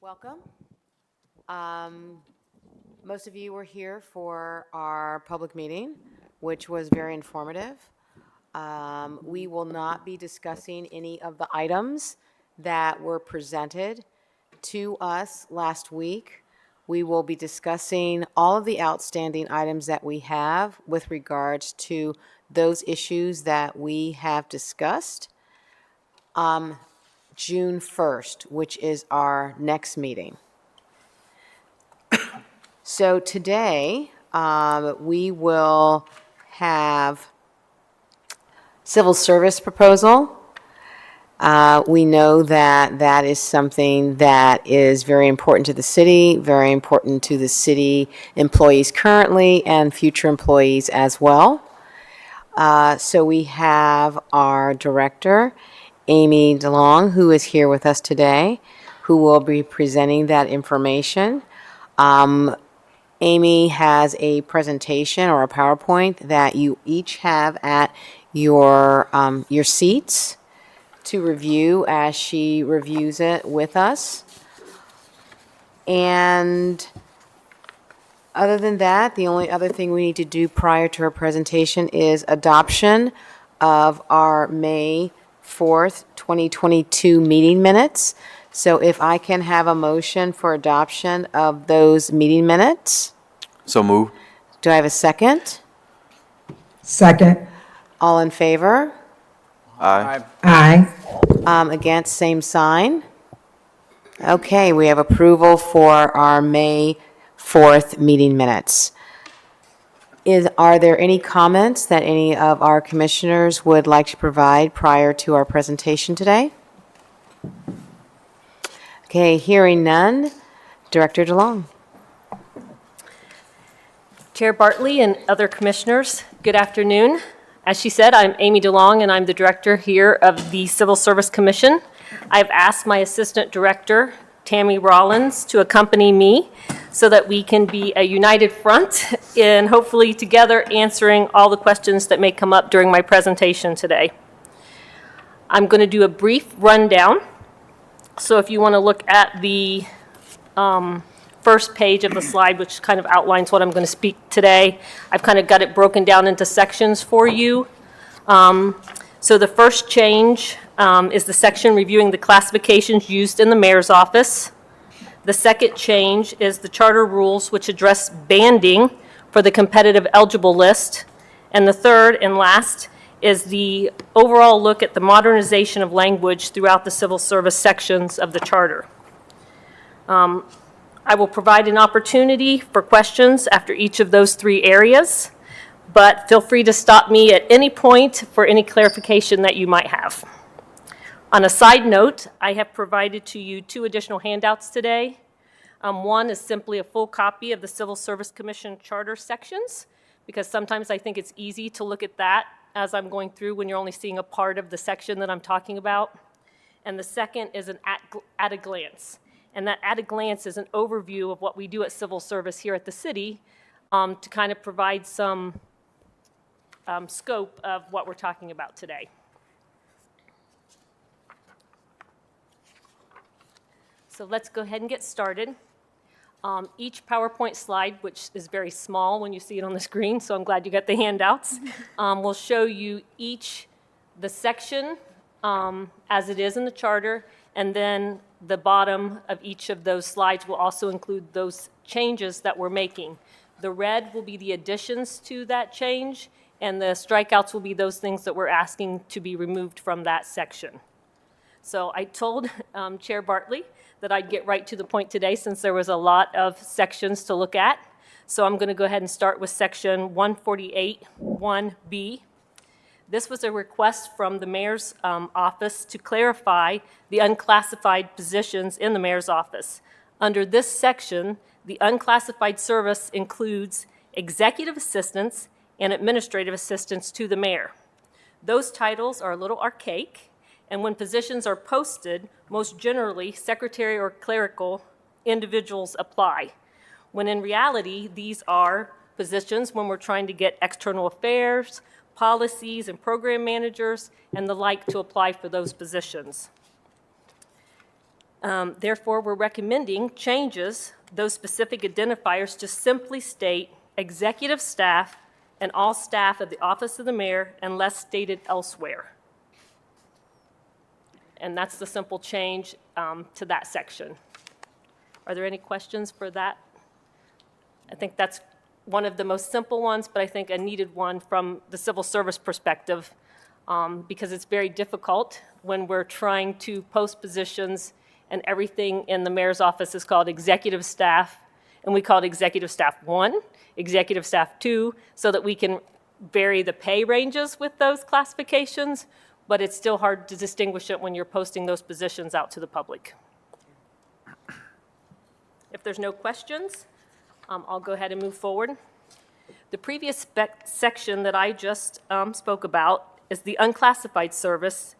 Welcome. Most of you were here for our public meeting, which was very informative. We will not be discussing any of the items that were presented to us last week. We will be discussing all of the outstanding items that we have with regards to those issues that we have discussed. June 1st, which is our next meeting. So today, we will have civil service proposal. We know that that is something that is very important to the city, very important to the city employees currently and future employees as well. So we have our director, Amy DeLong, who is here with us today, who will be presenting that information. Amy has a presentation or a PowerPoint that you each have at your seats to review as she reviews it with us. And other than that, the only other thing we need to do prior to her presentation is adoption of our May 4th, 2022 meeting minutes. So if I can have a motion for adoption of those meeting minutes. So move. Do I have a second? Second. All in favor? Aye. Aye. Against, same sign. Okay, we have approval for our May 4th meeting minutes. Are there any comments that any of our commissioners would like to provide prior to our presentation today? Okay, hearing none. Director DeLong. Chair Bartley and other commissioners, good afternoon. As she said, I'm Amy DeLong, and I'm the director here of the Civil Service Commission. I've asked my assistant director, Tammy Rollins, to accompany me so that we can be a united front in hopefully together answering all the questions that may come up during my presentation today. I'm going to do a brief rundown. So if you want to look at the first page of the slide, which kind of outlines what I'm going to speak today, I've kind of got it broken down into sections for you. So the first change is the section reviewing the classifications used in the mayor's office. The second change is the charter rules, which address banding for the competitive eligible list. And the third and last is the overall look at the modernization of language throughout the civil service sections of the charter. I will provide an opportunity for questions after each of those three areas, but feel free to stop me at any point for any clarification that you might have. On a side note, I have provided to you two additional handouts today. One is simply a full copy of the Civil Service Commission charter sections, because sometimes I think it's easy to look at that as I'm going through when you're only seeing a part of the section that I'm talking about. And the second is an at a glance. And that at a glance is an overview of what we do at Civil Service here at the city to kind of provide some scope of what we're talking about today. So let's go ahead and get started. Each PowerPoint slide, which is very small when you see it on the screen, so I'm glad you got the handouts, will show you the section as it is in the charter, and then the bottom of each of those slides will also include those changes that we're making. The red will be the additions to that change, and the strikeouts will be those things that we're asking to be removed from that section. So I told Chair Bartley that I'd get right to the point today since there was a lot of sections to look at. So I'm going to go ahead and start with section 148(1)B. This was a request from the mayor's office to clarify the unclassified positions in the mayor's office. Under this section, the unclassified service includes executive assistants and administrative assistants to the mayor. Those titles are a little archaic, and when positions are posted, most generally, secretary or clerical individuals apply, when in reality, these are positions when we're trying to get external affairs, policies, and program managers, and the like to apply for those positions. Therefore, we're recommending changes, those specific identifiers, to simply state executive staff and all staff of the office of the mayor unless stated elsewhere. And that's the simple change to that section. Are there any questions for that? I think that's one of the most simple ones, but I think a needed one from the civil service perspective, because it's very difficult when we're trying to post positions and everything in the mayor's office is called executive staff, and we call it executive staff 1, executive staff 2, so that we can vary the pay ranges with those classifications, but it's still hard to distinguish it when you're posting those positions out to the public. If there's no questions, I'll go ahead and move forward. The previous section that I just spoke about is the unclassified service.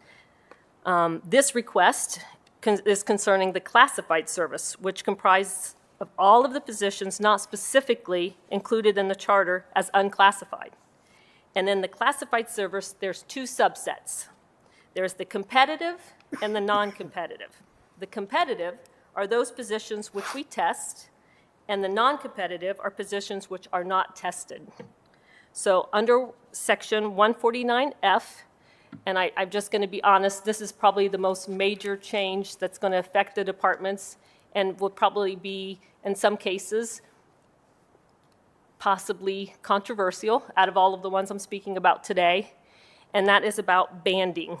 This request is concerning the classified service, which comprises of all of the positions not specifically included in the charter as unclassified. And in the classified service, there's 2 subsets. There's the competitive and the non-competitive. The competitive are those positions which we test, and the non-competitive are positions which are not tested. So under section 149F, and I'm just going to be honest, this is probably the most major change that's going to affect the departments and will probably be, in some cases, possibly controversial out of all of the ones I'm speaking about today, and that is about banding.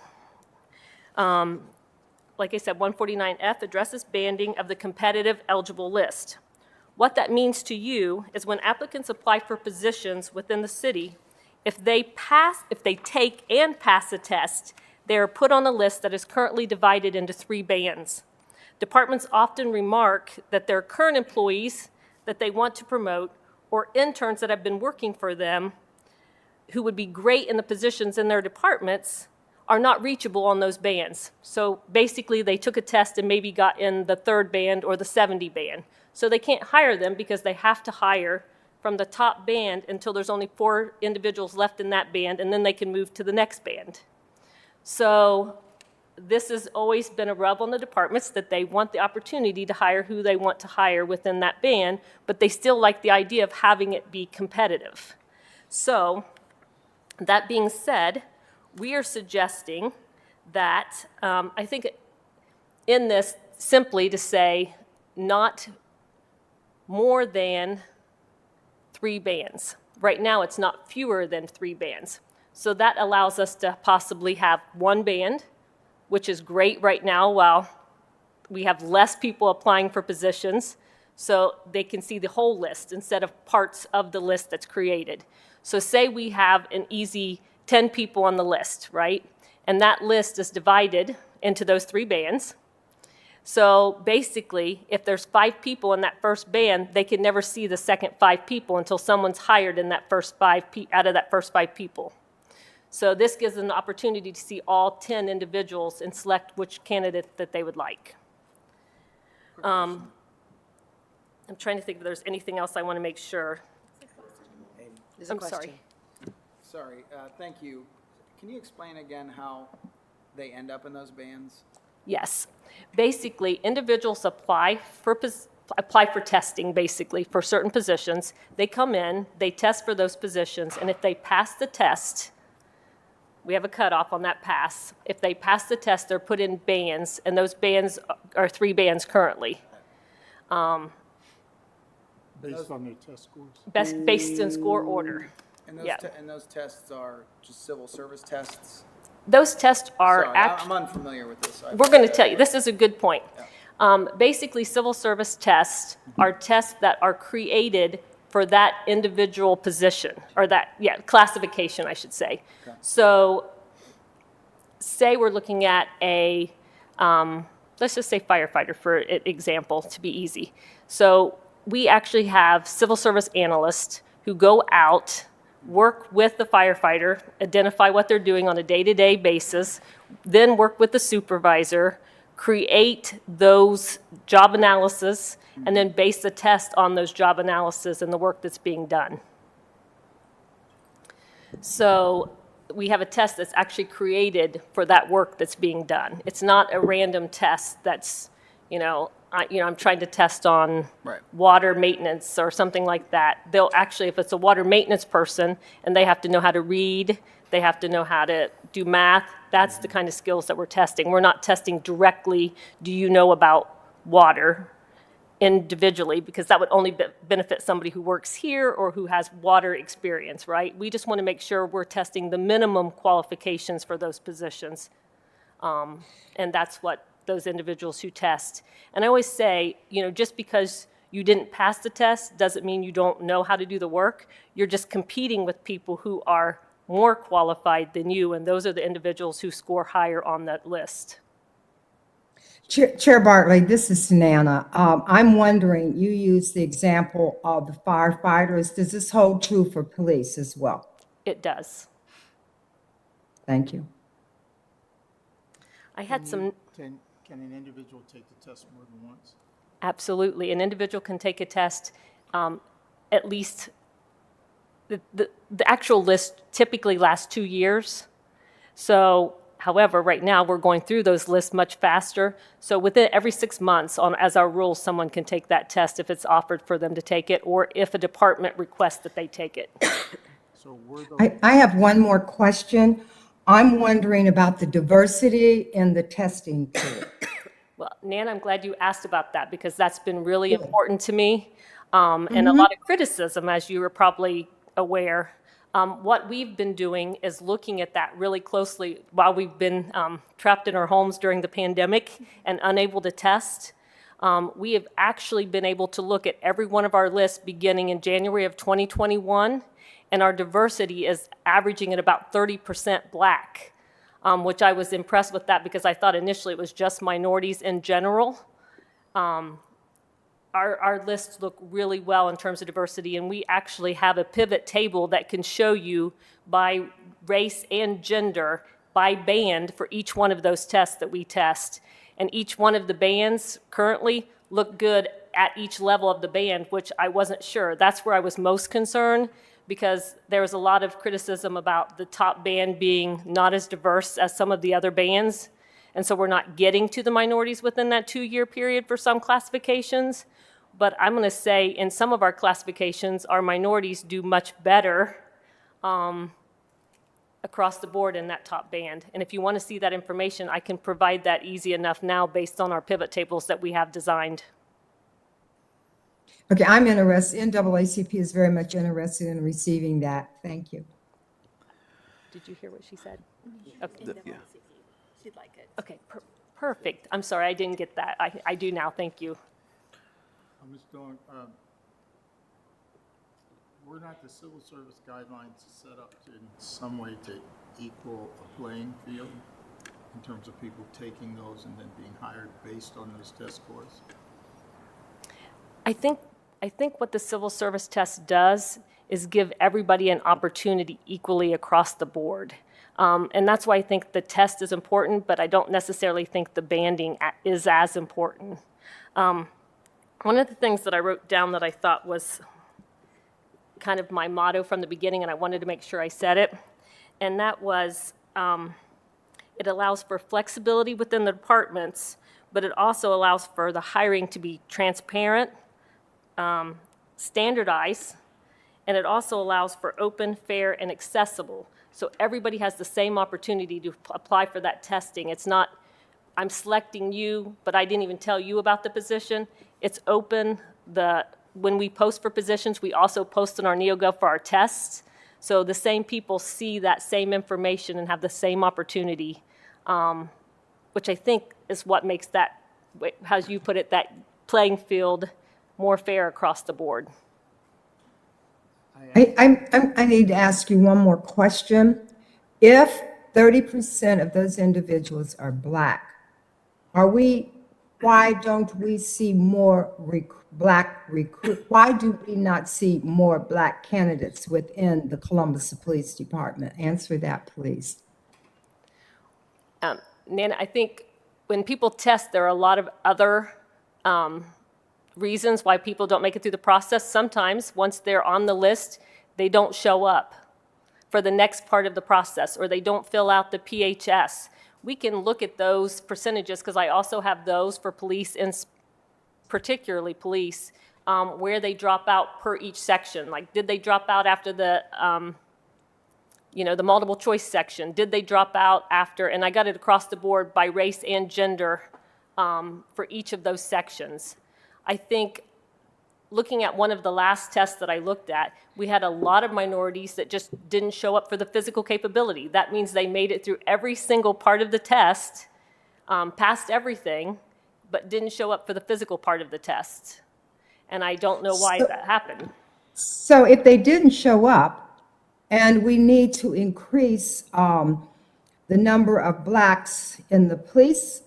Like I said, 149F addresses banding of the competitive eligible list. What that means to you is when applicants apply for positions within the city, if they take and pass a test, they are put on a list that is currently divided into 3 bands. Departments often remark that their current employees that they want to promote or interns that have been working for them who would be great in the positions in their departments are not reachable on those bands. So basically, they took a test and maybe got in the 3rd band or the 70 band. So they can't hire them because they have to hire from the top band until there's only 4 individuals left in that band, and then they can move to the next band. So this has always been a rub on the departments that they want the opportunity to hire who they want to hire within that band, but they still like the idea of having it be competitive. So that being said, we are suggesting that, I think in this, simply to say not more than 3 bands. Right now, it's not fewer than 3 bands. So that allows us to possibly have 1 band, which is great right now while we have less people applying for positions, so they can see the whole list instead of parts of the list that's created. So say we have an easy 10 people on the list, right? And that list is divided into those 3 bands. So basically, if there's 5 people in that first band, they can never see the second 5 people until someone's hired in that first 5 out of that first 5 people. So this gives them the opportunity to see all 10 individuals and select which candidate that they would like. I'm trying to think if there's anything else I want to make sure. There's a I'm question. sorry. Thank you. Can you explain again how they end up in those bands? Yes. Basically, individuals apply for testing, basically, for certain positions. They come in, they test for those positions, and if they pass the test, we have a cutoff on that pass. If they pass the test, they're put in bands, and those bands are 3 bands currently. Based on their test scores? Based in score order. And those, Yeah. and those tests are just civil service tests? Those tests are Sorry, actually... I'm unfamiliar with this. We're going to tell you, this is a good point. Basically, civil service tests are tests that are created for that individual position, or classification, I should say. Okay. So, say we're looking at a, let's just say firefighter for example, to be easy. So, we actually have civil service analysts who go out, work with the firefighter, identify what they're doing on a day-to-day basis, then work with the supervisor, create those job analysis, and then base the test on those job analysis and the work that's being done. So we have a test that's actually created for that work that's being done. It's not a random test that's, I'm trying to test on Right. water maintenance or something like that. They'll actually, if it's a water maintenance person and they have to know how to read, they have to know how to do math, that's the kind of skills that we're testing. We're not testing directly, do you know about water individually, because that would only benefit somebody who works here or who has water experience, right? We just want to make sure we're testing the minimum qualifications for those positions. And that's what those individuals who test. And I always say, just because you didn't pass the test doesn't mean you don't know how to do the work. You're just competing with people who are more qualified than you, and those are the individuals who score higher on that list. Chair Bartley, this is Nana. I'm wondering, you used the example of the firefighters. Does this hold true for police as well? It does. Thank you. I had some, Can an individual take the test more than once? absolutely, an individual can take a test, at least, the actual list typically lasts 2 years. So, however, right now, we're going through those lists much faster. So within every 6 months, as our rules, someone can take that test if it's offered for them to take it, or if a department requests that they take it. So were those, I have one more question. I'm wondering about the diversity in the testing pool. Well, Nan, I'm glad you asked about that, because that's been really important to me, and a lot of criticism, as you are probably aware. What we've been doing is looking at that really closely while we've been trapped in our homes during the pandemic and unable to test. We have actually been able to look at every one of our lists beginning in January of 2021, and our diversity is averaging at about 30% Black, which I was impressed with that, because I thought initially it was just minorities in general. Our lists look really well in terms of diversity, and we actually have a pivot table that can show you by race and gender, by band, for each one of those tests that we test. And each one of the bands currently look good at each level of the band, which I wasn't sure. That's where I was most concerned, because there was a lot of criticism about the top band being not as diverse as some of the other bands. And so we're not getting to the minorities within that 2-year period for some classifications. But I'm going to say in some of our classifications, our minorities do much better across the board in that top band. And if you want to see that information, I can provide that easy enough now based on our pivot tables that we have designed. Okay, I'm interested, NAACP is very much interested in receiving that. Thank you. Did you hear what she said? Okay, Yeah. she'd like it. Okay, perfect. I'm sorry, I didn't get that. I do now, thank you. Ms. Dawn, were not the civil service guidelines set up to, in some way, to equal a playing field in terms of people taking those and then being hired based on those test scores? I think what the civil service test does is give everybody an opportunity equally across the board. And that's why I think the test is important, but I don't necessarily think the banding is as important. One of the things that I wrote down that I thought was kind of my motto from the beginning, and I wanted to make sure I said it, and that was it allows for flexibility within the departments, but it also allows for the hiring to be transparent, standardized, and it also allows for open, fair, and accessible. So everybody has the same opportunity to apply for that testing. It's not, I'm selecting you, but I didn't even tell you about the position. It's open. When we post for positions, we also post on our NeoGov for our tests. So the same people see that same information and have the same opportunity, which I think is what makes that, how you put it, that playing field more fair across the board. I need to ask you one more question. If 30% of those individuals are Black, why don't we see more why do we not see more Black candidates within the Columbus Police Department? Answer that, please. Nana, I think when people test, there are a lot of other reasons why people don't make it through the process. Sometimes, once they're on the list, they don't show up for the next part of the process, or they don't fill out the PHS. we can look at those percentages, because I also have those for police and particularly police, where they drop out per each section. Like, did they drop out after the multiple choice section? Did they drop out after, and I got it across the board by race and gender for each of those sections. I think looking at one of the last tests that I looked at, we had a lot of minorities that just didn't show up for the physical capability. That means they made it through every single part of the test, passed everything, but didn't show up for the physical part of the test. And I don't know why that happened. So if they didn't show up, and we need to increase the number of blacks in the police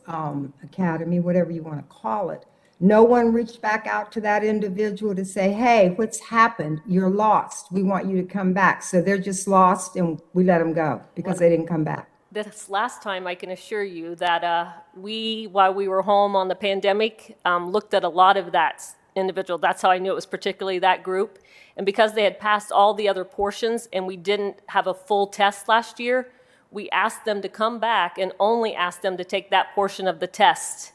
academy, whatever you want to call it, no one reached back out to that individual to say, hey, what's happened? You're lost. We want you to come back. So they're just lost and we let them go because they didn't come back. This last time, I can assure you that while we were home on the pandemic, looked at a lot of that individual. That's how I knew it was particularly that group. And because they had passed all the other portions and we didn't have a full test last year, we asked them to come back and only asked them to take that portion of the test,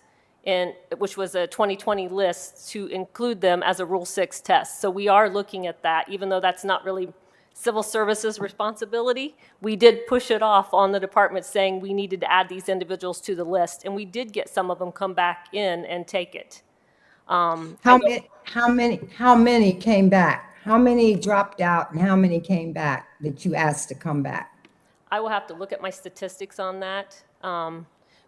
which was a 2020 list, to include them as a Rule 6 test. So we are looking at that, even though that's not really civil services responsibility. We did push it off on the department saying we needed to add these individuals to the list, and we did get some of them come back in and take it. How many came back? How many dropped out and how many came back that you asked to come back? I will have to look at my statistics on that.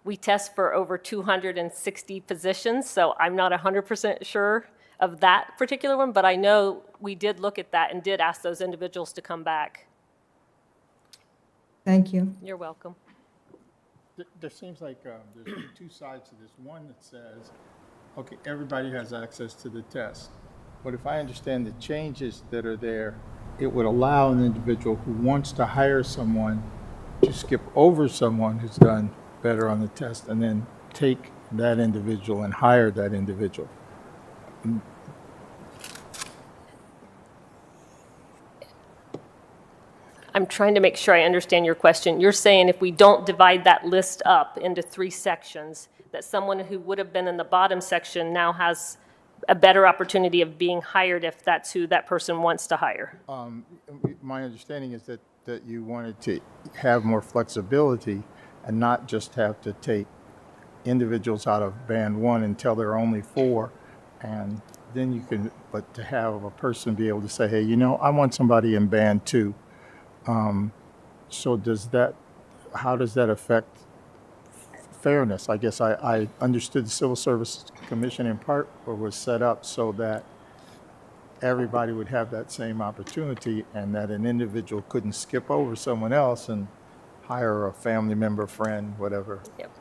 We test for over 260 positions, so I'm not 100% sure of that particular one, but I know we did look at that and did ask those individuals to come back. Thank you. You're welcome. There seems like there's two sides to this. One that says, okay, everybody has access to the test. But if I understand the changes that are there, it would allow an individual who wants to hire someone to skip over someone who's done better on the test and then take that individual and hire that individual. I'm trying to make sure I understand your question. You're saying if we don't divide that list up into 3 sections, that someone who would have been in the bottom section now has a better opportunity of being hired if that's who that person wants to hire? My understanding is that you wanted to have more flexibility and not just have to take individuals out of band 1 until there are only 4, and then you can, but to have a person be able to say, hey, I want somebody in band 2. So how does that affect fairness? I guess I understood the Civil Service Commission in part was set up so that everybody would have that same opportunity and that an individual couldn't skip over someone else and hire a family member, friend, whatever. Yep.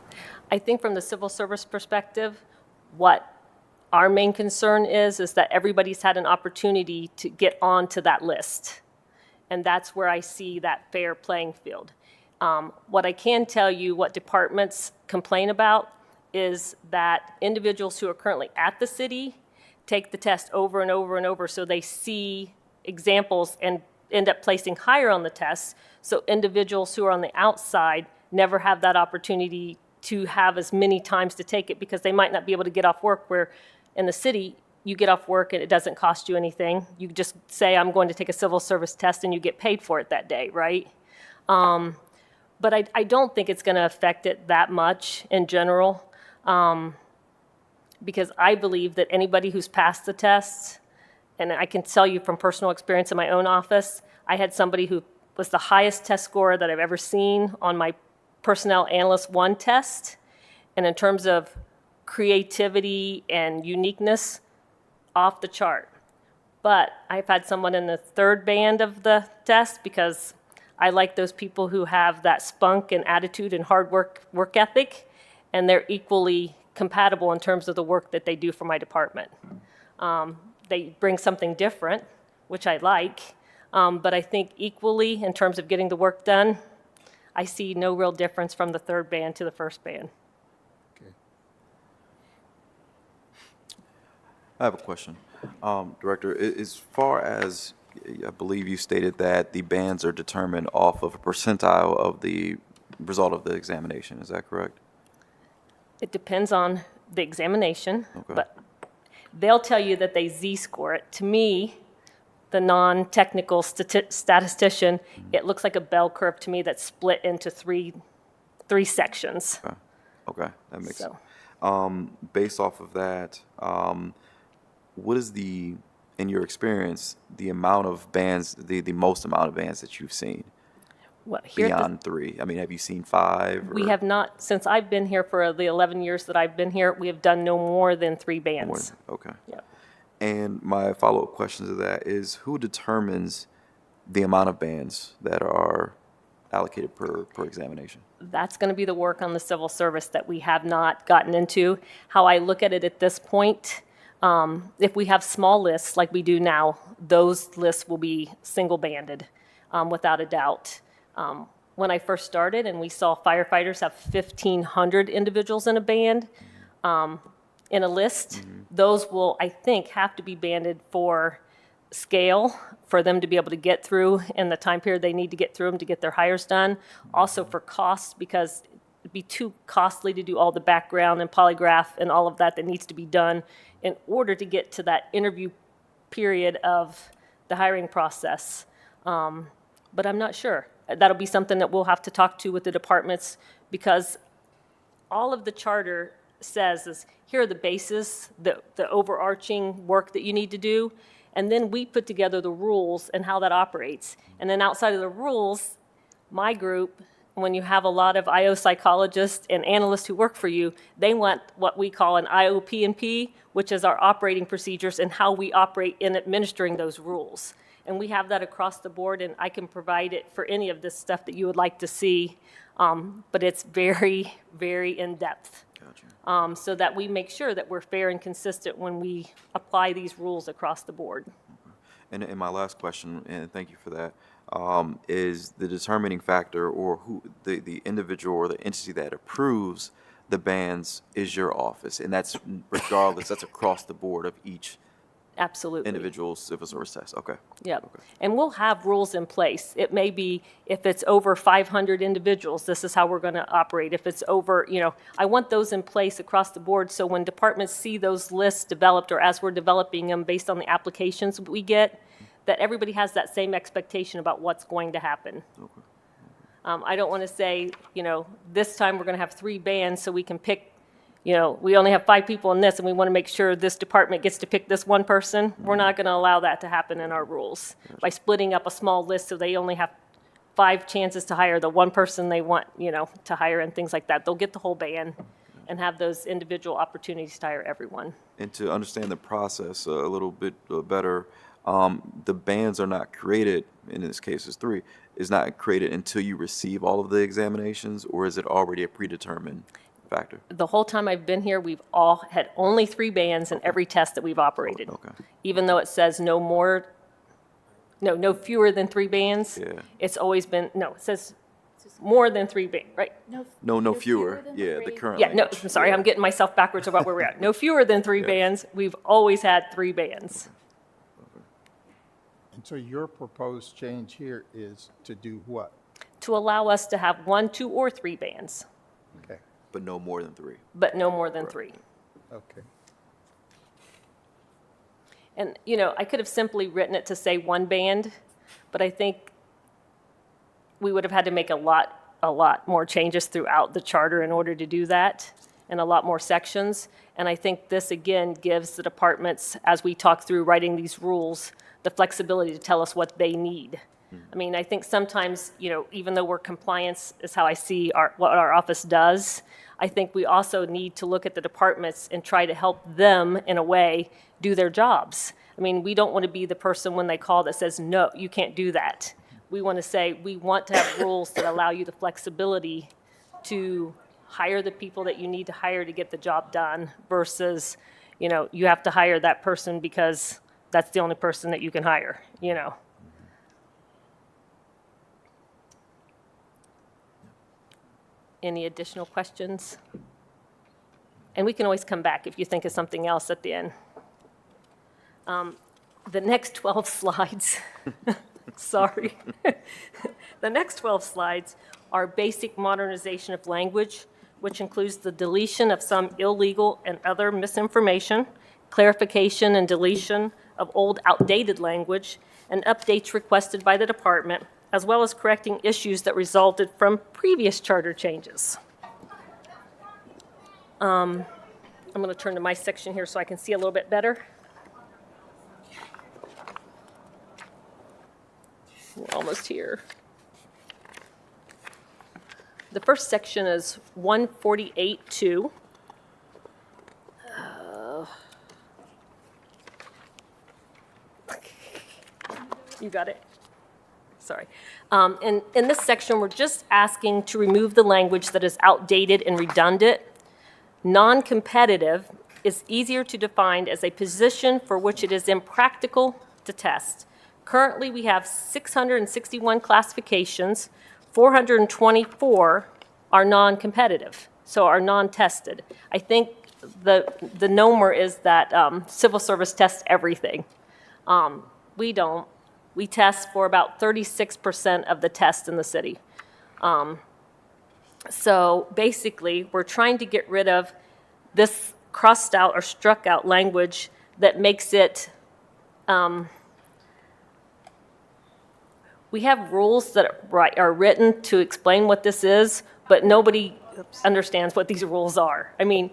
I think from the civil service perspective, what our main concern is that everybody's had an opportunity to get onto that list. And that's where I see that fair playing field. What I can tell you, what departments complain about, is that individuals who are currently at the city take the test over and over and over, so they see examples and end up placing higher on the test. So individuals who are on the outside never have that opportunity to have as many times to take it because they might not be able to get off work, where in the city, you get off work and it doesn't cost you anything. You just say, I'm going to take a civil service test, and you get paid for it that day, right? But I don't think it's going to affect it that much in general, because I believe that anybody who's passed the tests, and I can tell you from personal experience in my own office, I had somebody who was the highest test score that I've ever seen on my Personnel Analyst 1 test, and in terms of creativity and uniqueness, off the chart. But I've had someone in the 3rd band of the test, because I like those people who have that spunk and attitude and hard work ethic, and they're equally compatible in terms of the work that they do for my department. They bring something different, which I like, but I think equally in terms of getting the work done, I see no real difference from the 3rd band to the 1st band. Okay. I have a question. Director, as far as, I believe you stated that the bands are determined off of a percentile of the result of the examination, is that correct? It depends on the examination, Okay. but they'll tell you that they Z-score it. To me, the non-technical statistician, it looks like a bell curve to me that's split into three sections. Okay, okay, that makes sense. So, Based off of that, what is in your experience, the amount of bands, the most amount of bands that you've seen what, here at the- beyond 3? I mean, have you seen 5? we or have not, since I've been here for the 11 years that I've been here, we have done no more than 3 more? bands. Okay. Yep. And my follow-up question to that is, who determines the amount of bands that are allocated per examination? That's going to be the work on the civil service that we have not gotten into. How I look at it at this point, if we have small lists like we do now, those lists will be single-banded, without a doubt. When I first started and we saw firefighters have 1,500 individuals in a band, in a list, those will, I think, have to be banded for scale, for them to be able to get through in the time period they need to get through them to get their hires done. Also for cost, because it'd be too costly to do all the background and polygraph and all of that needs to be done in order to get to that interview period of the hiring process. But I'm not sure. That'll be something that we'll have to talk to with the departments, because all of the charter says is, here are the bases, the overarching work that you need to do, and then we put together the rules and how that operates. And then outside of the rules, my group, when you have a lot of IO psychologists and analysts who work for you, they want what we call an IOP&P, which is our operating procedures and how we operate in administering those rules. And we have that across the board, and I can provide it for any of this stuff that you would like to see, but it's very, very in-depth. Gotcha. So that we make sure that we're fair and consistent when we apply these rules across the board. And my last question, and thank you for that, is the determining factor, or who the individual or the entity that approves the bands is your office, and that's regardless, that's across the board of each Absolutely. individual civil service test. Okay. Yep. Okay. And we'll have rules in place. It may be, if it's over 500 individuals, this is how we're going to operate. If it's over, I want those in place across the board, so when departments see those lists developed, or as we're developing them based on the applications we get, that everybody has that same expectation about what's going to happen. Okay. I don't want to say, this time we're going to have 3 bands so we can pick, we only have 5 people in this and we want to make sure this department gets to pick this one person. We're not going to allow that to happen in our rules by splitting up a small list so they only have 5 chances to hire the one person they want, to hire and things like that. They'll get the whole band and have those individual opportunities to hire everyone. And to understand the process a little bit better, the bands are not created, in this case it's 3, is not created until you receive all of the examinations, or is it already a predetermined factor? The whole time I've been here, we've all had only 3 bands in every test that we've operated. Okay. Even though it says no fewer than 3 bands. Yeah. It's always been, it says more than 3 bands, right? No fewer. Yeah, the current Yeah, no, language. I'm sorry, I'm getting myself backwards about where we're at. No fewer than 3 bands. We've always had 3 bands. And so your proposed change here is to do what? To allow us to have 1, 2, or 3 bands, Okay, But no more than 3. but no more than 3. okay. And, I could have simply written it to say 1 band, but I think we would have had to make a lot more changes throughout the charter in order to do that, and a lot more sections. And I think this, again, gives the departments, as we talk through writing these rules, the flexibility to tell us what they need. I mean, I think sometimes, even though we're compliance is how I see what our office does, I think we also need to look at the departments and try to help them, in a way, do their jobs. I mean, we don't want to be the person when they call that says, no, you can't do that. We want to say, we want to have rules that allow you the flexibility to hire the people that you need to hire to get the job done versus, you have to hire that person because that's the only person that you can hire, Any additional questions? And we can always come back if you think of something else at the end. The next 12 slides Sorry. The next 12 slides are basic modernization of language, which includes the deletion of some illegal and other misinformation, clarification and deletion of old outdated language, and updates requested by the department, as well as correcting issues that resulted from previous charter changes. I'm going to turn to my section here so I can see a little bit better. We're almost here. The first section is 148.2. You got it? Sorry. And in this section, we're just asking to remove the language that is outdated and redundant. Non-competitive is easier to define as a position for which it is impractical to test. Currently, we have 661 classifications. 424 are non-competitive, so are non-tested. I think the number is that civil service tests everything. We don't. We test for about 36% of the tests in the city. So basically, we're trying to get rid of this crossed out or struck out language that makes it, we have rules that are written to explain what this is, but nobody understands what these rules are. I mean,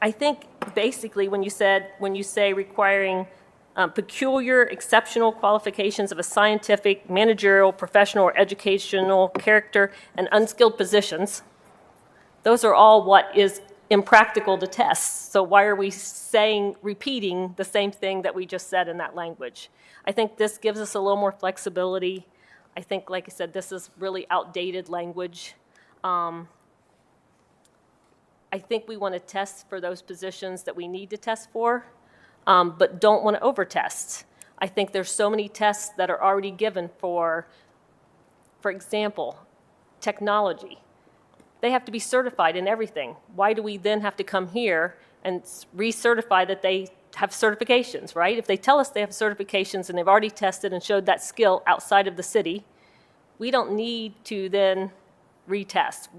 I think basically when you say requiring peculiar, exceptional qualifications of a scientific, managerial, professional, or educational character and unskilled positions, those are all what is impractical to test. So why are we repeating the same thing that we just said in that language? I think this gives us a little more flexibility. I think, like I said, this is really outdated language. I think we want to test for those positions that we need to test for, but don't want to over-test. I think there's so many tests that are already given for example, technology. They have to be certified in everything. Why do we then have to come here and recertify that they have certifications, right? If they tell us they have certifications and they've already tested and showed that skill outside of the city, we don't need to then retest.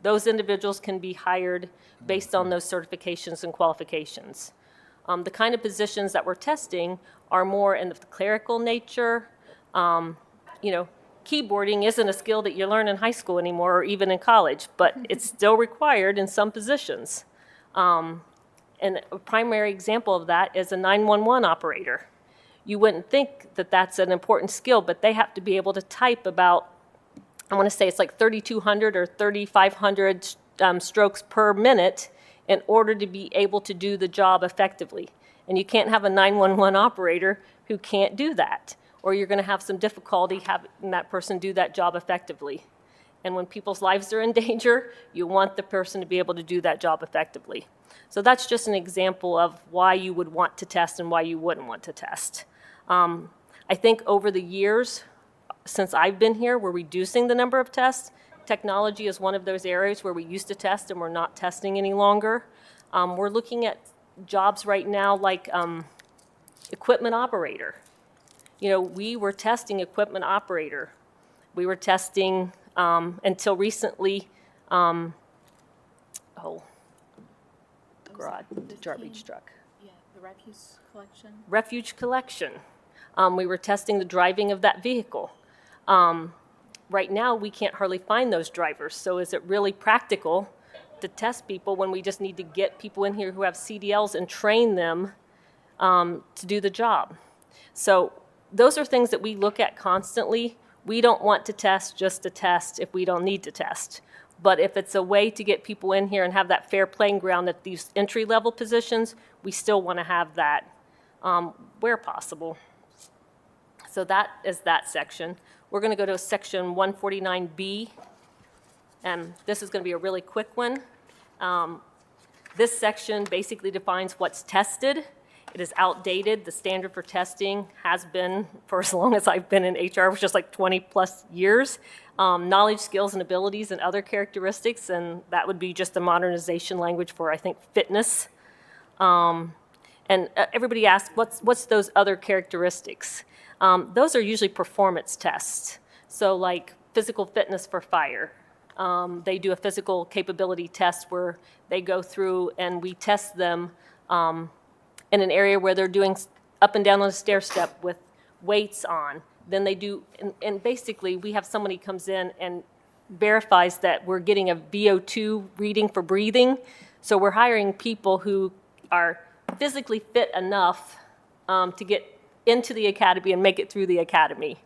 Those individuals can be hired based on those certifications and qualifications. The kind of positions that we're testing are more in the clerical nature. Keyboarding isn't a skill that you learn in high school anymore or even in college, but it's still required in some positions. And a primary example of that is a 911 operator. You wouldn't think that that's an important skill, but they have to be able to type about, I want to say it's like 3,200 or 3,500 strokes per minute in order to be able to do the job effectively. And you can't have a 911 operator who can't do that, or you're going to have some difficulty having that person do that job effectively. And when people's lives are in danger, you want the person to be able to do that job effectively. So that's just an example of why you would want to test and why you wouldn't want to test. I think over the years, since I've been here, we're reducing the number of tests. Technology is one of those areas where we used to test and we're not testing any longer. We're looking at jobs right now like equipment operator. We were testing equipment operator. We were testing until recently, the garbage truck. Yeah, the refuse collection. Refuge collection. We were testing the driving of that vehicle. Right now, we can't hardly find those drivers. So is it really practical to test people when we just need to get people in here who have CDLs and train them to do the job? So those are things that we look at constantly. We don't want to test just to test if we don't need to test. But if it's a way to get people in here and have that fair playing ground at these entry-level positions, we still want to have that where possible. So that is that section. We're going to go to section 149B, and this is going to be a really quick one. This section basically defines what's tested. It is outdated. The standard for testing has been for as long as I've been in HR, which is like 20 plus years. Knowledge, skills, and abilities and other characteristics, and that would be just the modernization language for, I think, fitness. And everybody asks, what's those other characteristics? Those are usually performance tests. So like physical fitness for fire. They do a physical capability test where they go through and we test them in an area where they're doing up and down on a stair step with weights on. Then they do, and basically we have somebody comes in and verifies that we're getting a VO2 reading for breathing. So we're hiring people who are physically fit enough to get into the academy and make it through the academy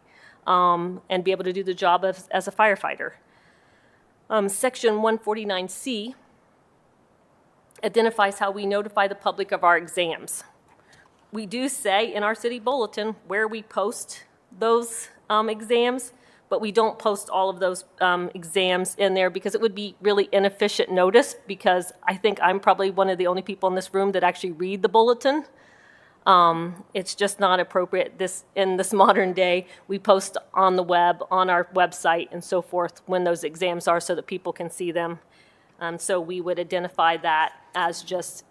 and be able to do the job as a firefighter. Section 149C identifies how we notify the public of our exams. We do say in our city bulletin where we post those exams, but we don't post all of those exams in there because it would be really inefficient notice, because I think I'm probably one of the only people in this room that actually read the bulletin. It's just not appropriate in this modern day. We post on the web, on our website and so forth when those exams are so that people can see them. So we would identify that as just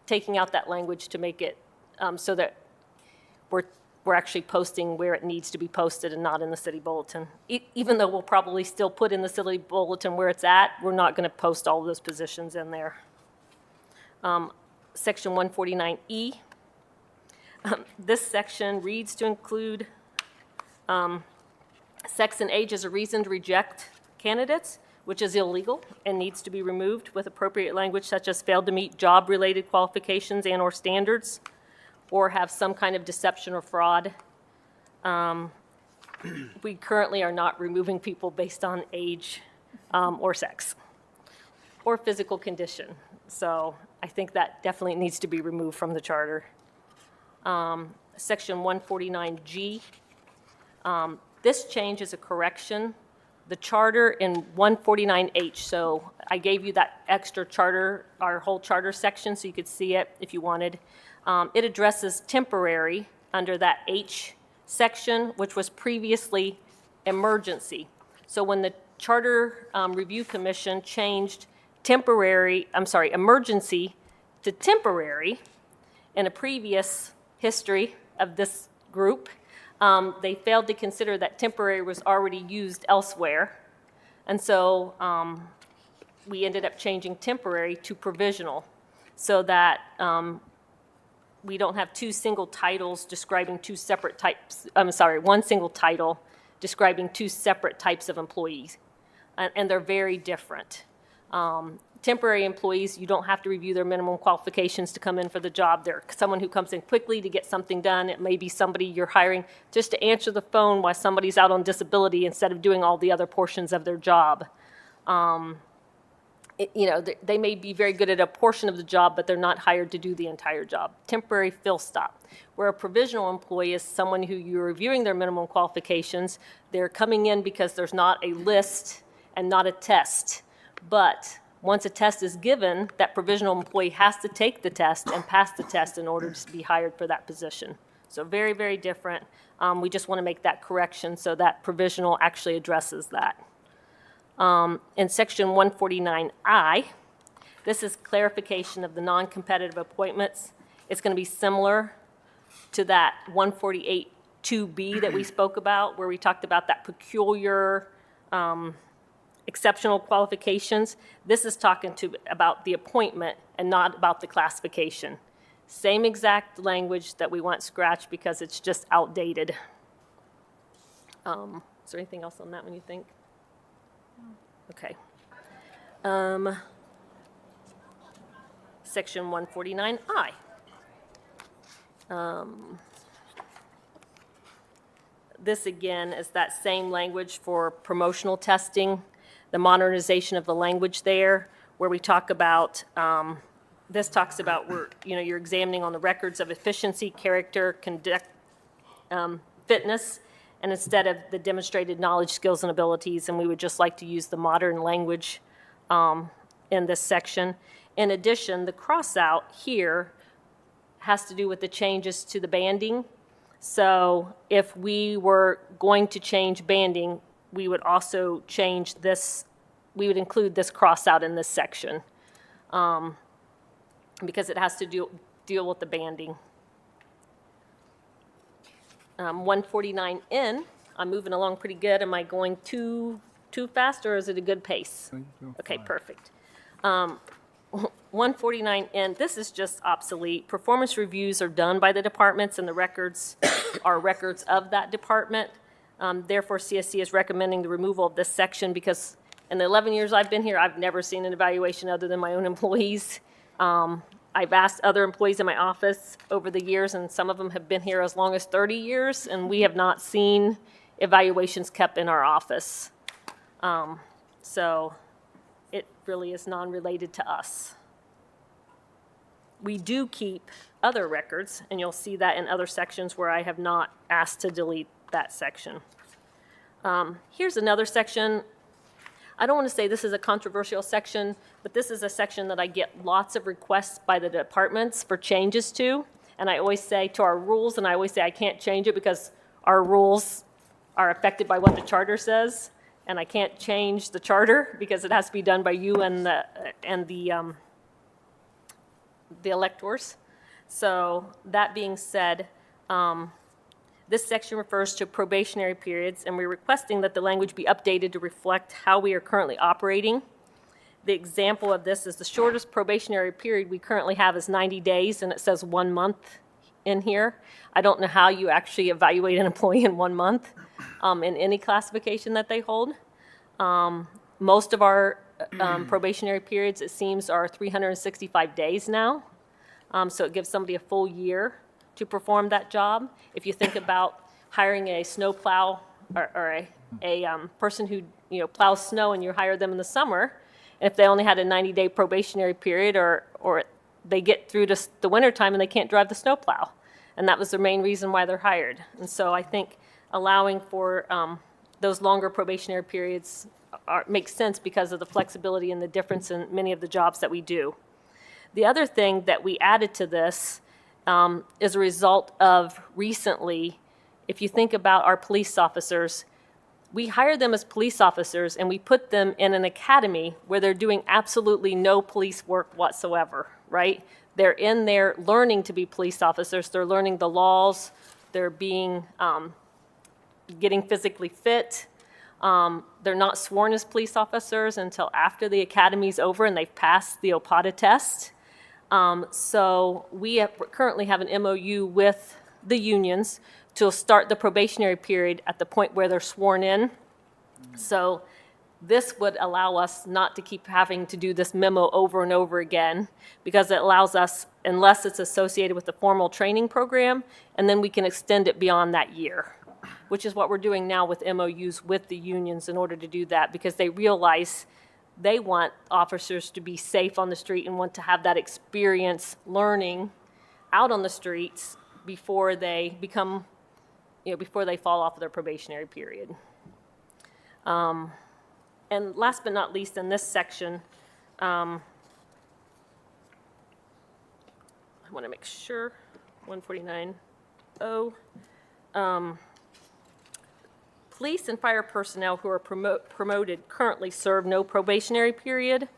taking out that language to make it so that we're actually posting where it needs to be posted and not in the city bulletin. Even though we'll probably still put in the city bulletin where it's at, we're not going to post all of those positions in there. Section 149E. This section reads to include sex and age as a reason to reject candidates, which is illegal and needs to be removed with appropriate language such as failed to meet job-related qualifications and/or standards, or have some kind of deception or fraud. We currently are not removing people based on age or sex or physical condition. So I think that definitely needs to be removed from the charter. Section 149G. This change is a correction. The charter in 149H, so I gave you that extra charter, our whole charter section, so you could see it if you wanted. It addresses temporary under that H section, which was previously emergency. So when the Charter Review Commission changed emergency to temporary in a previous history of this group, they failed to consider that temporary was already used elsewhere. And so we ended up changing temporary to provisional so that we don't have two single titles describing two separate types, one single title describing two separate types of employees. And they're very different. Temporary employees, you don't have to review their minimum qualifications to come in for the job. They're someone who comes in quickly to get something done. It may be somebody you're hiring just to answer the phone while somebody's out on disability instead of doing all the other portions of their job. They may be very good at a portion of the job, but they're not hired to do the entire job. Temporary fill stop. Where a provisional employee is someone who you're reviewing their minimum qualifications. They're coming in because there's not a list and not a test. But once a test is given, that provisional employee has to take the test and pass the test in order to be hired for that position. So very, very different. We just want to make that correction so that provisional actually addresses that. In section 149I, this is clarification of the non-competitive appointments. It's going to be similar to that 148-2B that we spoke about, where we talked about that peculiar exceptional qualifications. This is talking about the appointment and not about the classification. Same exact language that we want scratched because it's just outdated. Is there anything else on that one you think? Okay. Section 149I. This again is that same language for promotional testing, the modernization of the language there, where we talk about, this talks about where, you're examining on the records of efficiency, character, conduct, fitness, and instead of the demonstrated knowledge, skills, and abilities, and we would just like to use the modern language in this section. In addition, the cross-out here has to do with the changes to the banding. So if we were going to change banding, we would also change this, we would include this cross-out in this section because it has to deal with the banding. 149 in. I'm moving along pretty good. Am I going too fast, or is it a good pace? Okay, perfect. 149 in, this is just obsolete. Performance reviews are done by the departments, and the records are records of that department. Therefore, CSC is recommending the removal of this section because in the 11 years I've been here, I've never seen an evaluation other than my own employees. I've asked other employees in my office over the years, and some of them have been here as long as 30 years, and we have not seen evaluations kept in our office. So it really is non-related to us. We do keep other records, and you'll see that in other sections where I have not asked to delete that section. Here's another section. I don't want to say this is a controversial section, but this is a section that I get lots of requests by the departments for changes to. And I always say to our rules, and I always say I can't change it because our rules are affected by what the charter says. And I can't change the charter because it has to be done by you and the electors. So that being said, this section refers to probationary periods, and we're requesting that the language be updated to reflect how we are currently operating. The example of this is the shortest probationary period we currently have is 90 days, and it says 1 month in here. I don't know how you actually evaluate an employee in 1 month in any classification that they hold. Most of our probationary periods, it seems, are 365 days now. So it gives somebody a full year to perform that job. If you think about hiring a snowplow or a person who plows snow, and you hire them in the summer, and if they only had a 90-day probationary period, or they get through the wintertime and they can't drive the snowplow, and that was the main reason why they're hired. And so I think allowing for those longer probationary periods makes sense because of the flexibility and the difference in many of the jobs that we do. The other thing that we added to this is a result of recently, if you think about our police officers, we hire them as police officers and we put them in an academy where they're doing absolutely no police work whatsoever, right? They're in there learning to be police officers. They're learning the laws. They're getting physically fit. They're not sworn as police officers until after the academy's over and they've passed the OPATA test. So we currently have an MOU with the unions to start the probationary period at the point where they're sworn in. So this would allow us not to keep having to do this memo over and over again, because it allows us, unless it's associated with the formal training program, and then we can extend it beyond that year, which is what we're doing now with MOUs with the unions in order to do that, because they realize they want officers to be safe on the street and want to have that experience learning out on the streets before they become, before they fall off of their probationary period. And last but not least, in this section, I want to make sure, 149.0, police and fire personnel who are promoted currently serve no probationary period.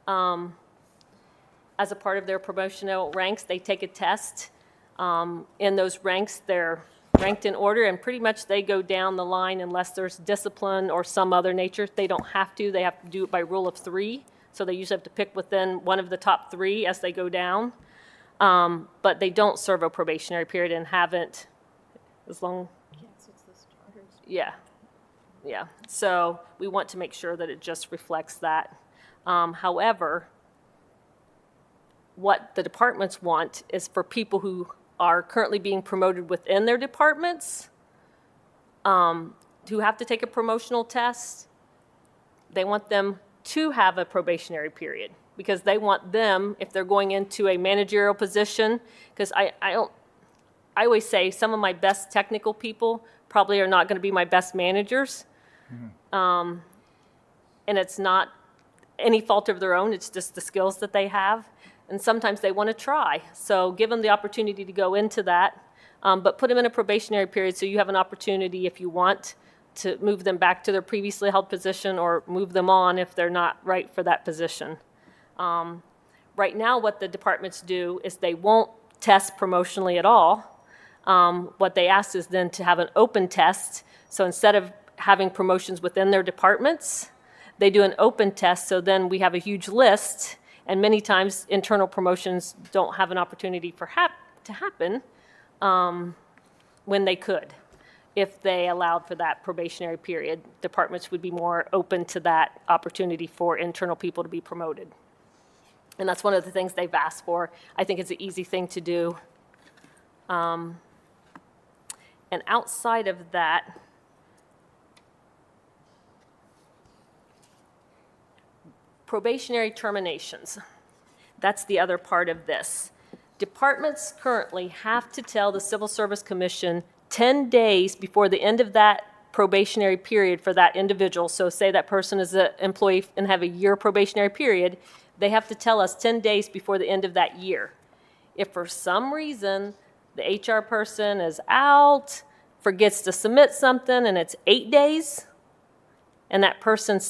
As a part of their promotional ranks, they take a test. In those ranks, they're ranked in order, and pretty much they go down the line unless there's discipline or some other nature. They don't have to. They have to do it by rule of 3. So they usually have to pick within one of the top 3 as they go down. But they don't serve a probationary period and haven't as long. Yeah. So we want to make sure that it just reflects that. However, what the departments want is for people who are currently being promoted within their departments, who have to take a promotional test, they want them to have a probationary period, because they want them, if they're going into a managerial position, because I always say some of my best technical people probably are not going to be my best managers. And it's not any fault of their own, it's just the skills that they have. And sometimes they want to try. So give them the opportunity to go into that, but put them in a probationary period so you have an opportunity, if you want, to move them back to their previously held position or move them on if they're not right for that position. Right now, what the departments do is they won't test promotionally at all. What they asked is then to have an open test. So instead of having promotions within their departments, they do an open test, so then we have a huge list, and many times internal promotions don't have an opportunity to happen when they could. If they allowed for that probationary period, departments would be more open to that opportunity for internal people to be promoted. And that's one of the things they've asked for. I think it's an easy thing to do. And outside of that, probationary terminations. That's the other part of this. Departments currently have to tell the Civil Service Commission 10 days before the end of that probationary period for that individual. So say that person is an employee and have a year probationary period, they have to tell us 10 days before the end of that year. If for some reason the HR person is out, forgets to submit something, and it's 8 days, and that person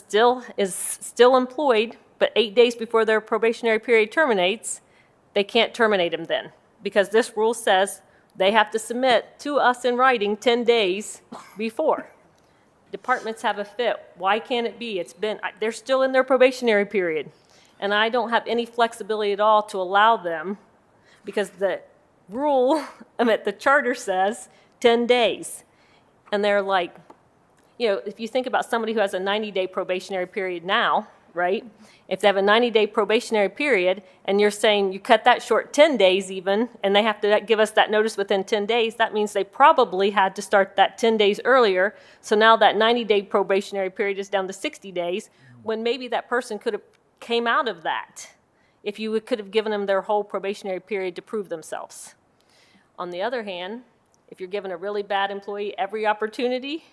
is still employed, but 8 days before their probationary period terminates, they can't terminate them then, because this rule says they have to submit to us in writing 10 days before. Departments have a fit. Why can't it be? They're still in their probationary period, and I don't have any flexibility at all to allow them, because the rule, the charter says 10 days. And they're like, if you think about somebody who has a 90-day probationary period now, right? If they have a 90-day probationary period and you're saying you cut that short 10 days even, and they have to give us that notice within 10 days, that means they probably had to start that 10 days earlier. So now that 90-day probationary period is down to 60 days, when maybe that person could have came out of that if you could have given them their whole probationary period to prove themselves. On the other hand, if you're giving a really bad employee every opportunity,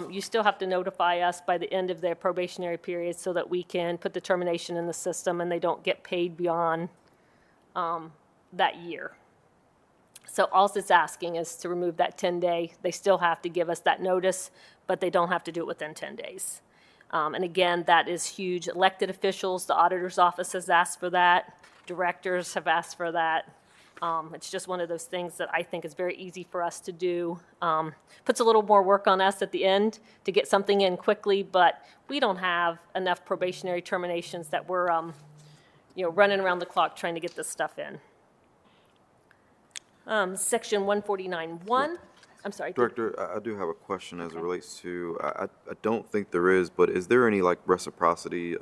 you still have to notify us by the end of their probationary period so that we can put the termination in the system and they don't get paid beyond that year. So all it's asking is to remove that 10-day. They still have to give us that notice, but they don't have to do it within 10 days. And again, that is huge. Elected officials, the auditor's office has asked for that. Directors have asked for that. It's just one of those things that I think is very easy for us to do. Puts a little more work on us at the end to get something in quickly, but we don't have enough probationary terminations that we're running around the clock trying to get this stuff in. Section 149.1. I'm sorry. Director, I do have a question as it relates to, I don't think there is, but is there any reciprocity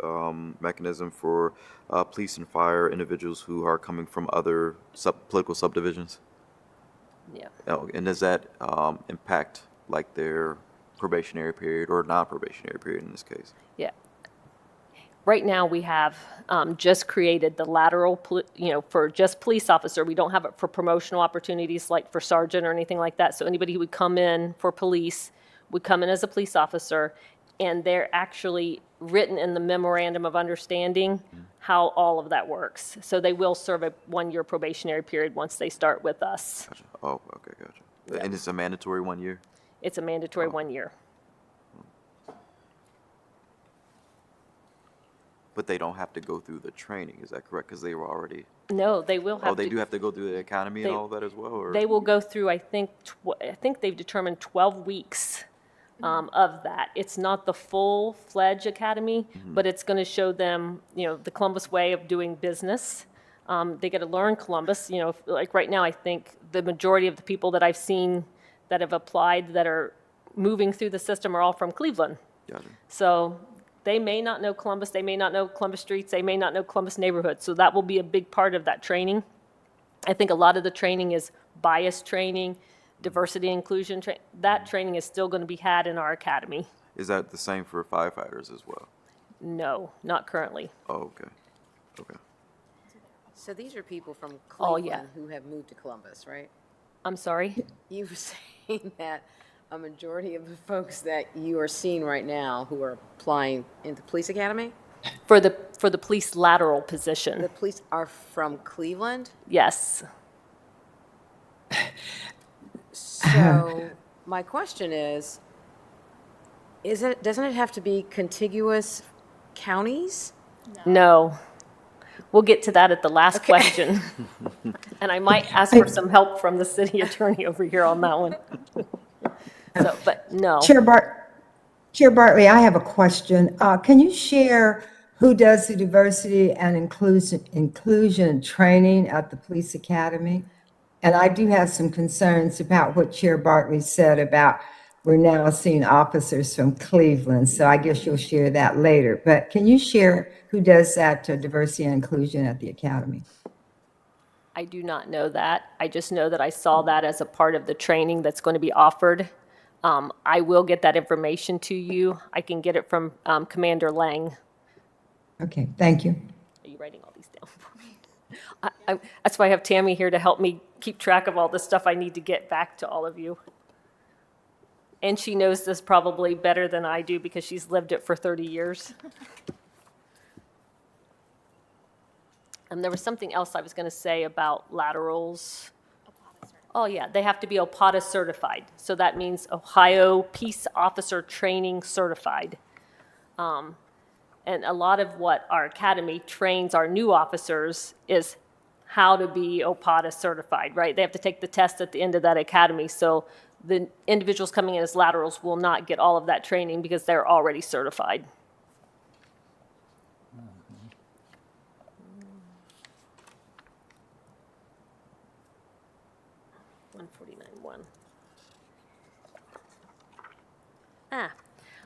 mechanism for police and fire individuals who are coming from other political subdivisions? Yeah. And does that impact their probationary period or non-probationary period in this case? Yeah. Right now, we have just created the lateral, for just police officer. We don't have it for promotional opportunities like for sergeant or anything like that. So anybody who would come in for police would come in as a police officer, and they're actually written in the memorandum of understanding how all of that works. So they will serve a 1-year probationary period once they start with us. Gotcha. Oh, okay, gotcha. Yeah. And it's a mandatory 1 year? It's a mandatory 1 year. But they don't have to go through the training, is that correct? Because they were already... No, they will have to. Oh, they do have to go through the academy and They- all that as well? Or? They will go through, I think they've determined 12 weeks of that. It's not the full-fledged academy, but it's going to show them, the Columbus way of doing business. They get to learn Columbus. Like right now, I think the majority of the people that I've seen that have applied that are moving through the system are all from Cleveland. Gotcha. So they may not know Columbus, they may not know Columbus streets, they may not know Columbus neighborhoods. So that will be a big part of that training. I think a lot of the training is bias training, diversity and inclusion. That training is still going to be had in our academy. Is that the same for firefighters as well? No, not currently. Oh, okay. Okay. So these are people from Oh, Cleveland yeah. who have moved to Columbus, right? I'm sorry? You were saying that a majority of the folks that you are seeing right now who are applying into police academy, For the police lateral position, the police are from Cleveland? yes. So my question is doesn't it have to be contiguous counties? No. We'll get to that at the last question. And I might ask for some help from the city attorney over here on that one. So, but no. Chair Bartley, I have a question. Can you share who does the diversity and inclusion training at the police academy? And I do have some concerns about what Chair Bartley said about we're now seeing officers from Cleveland, so I guess you'll share that later. But can you share who does that diversity and inclusion at the academy? I do not know that. I just know that I saw that as a part of the training that's going to be offered. I will get that information to you. I can get it from Commander Lang. Okay, thank you. Are you writing all these down for me? That's why I have Tammy here to help me keep track of all the stuff I need to get back to all of you. And she knows this probably better than I do because she's lived it for 30 years. And there was something else I was going to say about laterals. Oh, yeah, they have to be OPATA certified. So that means Ohio Peace Officer Training Certified. And a lot of what our academy trains our new officers is how to be OPATA certified, right? They have to take the test at the end of that academy. So the individuals coming in as laterals will not get all of that training because they're already certified.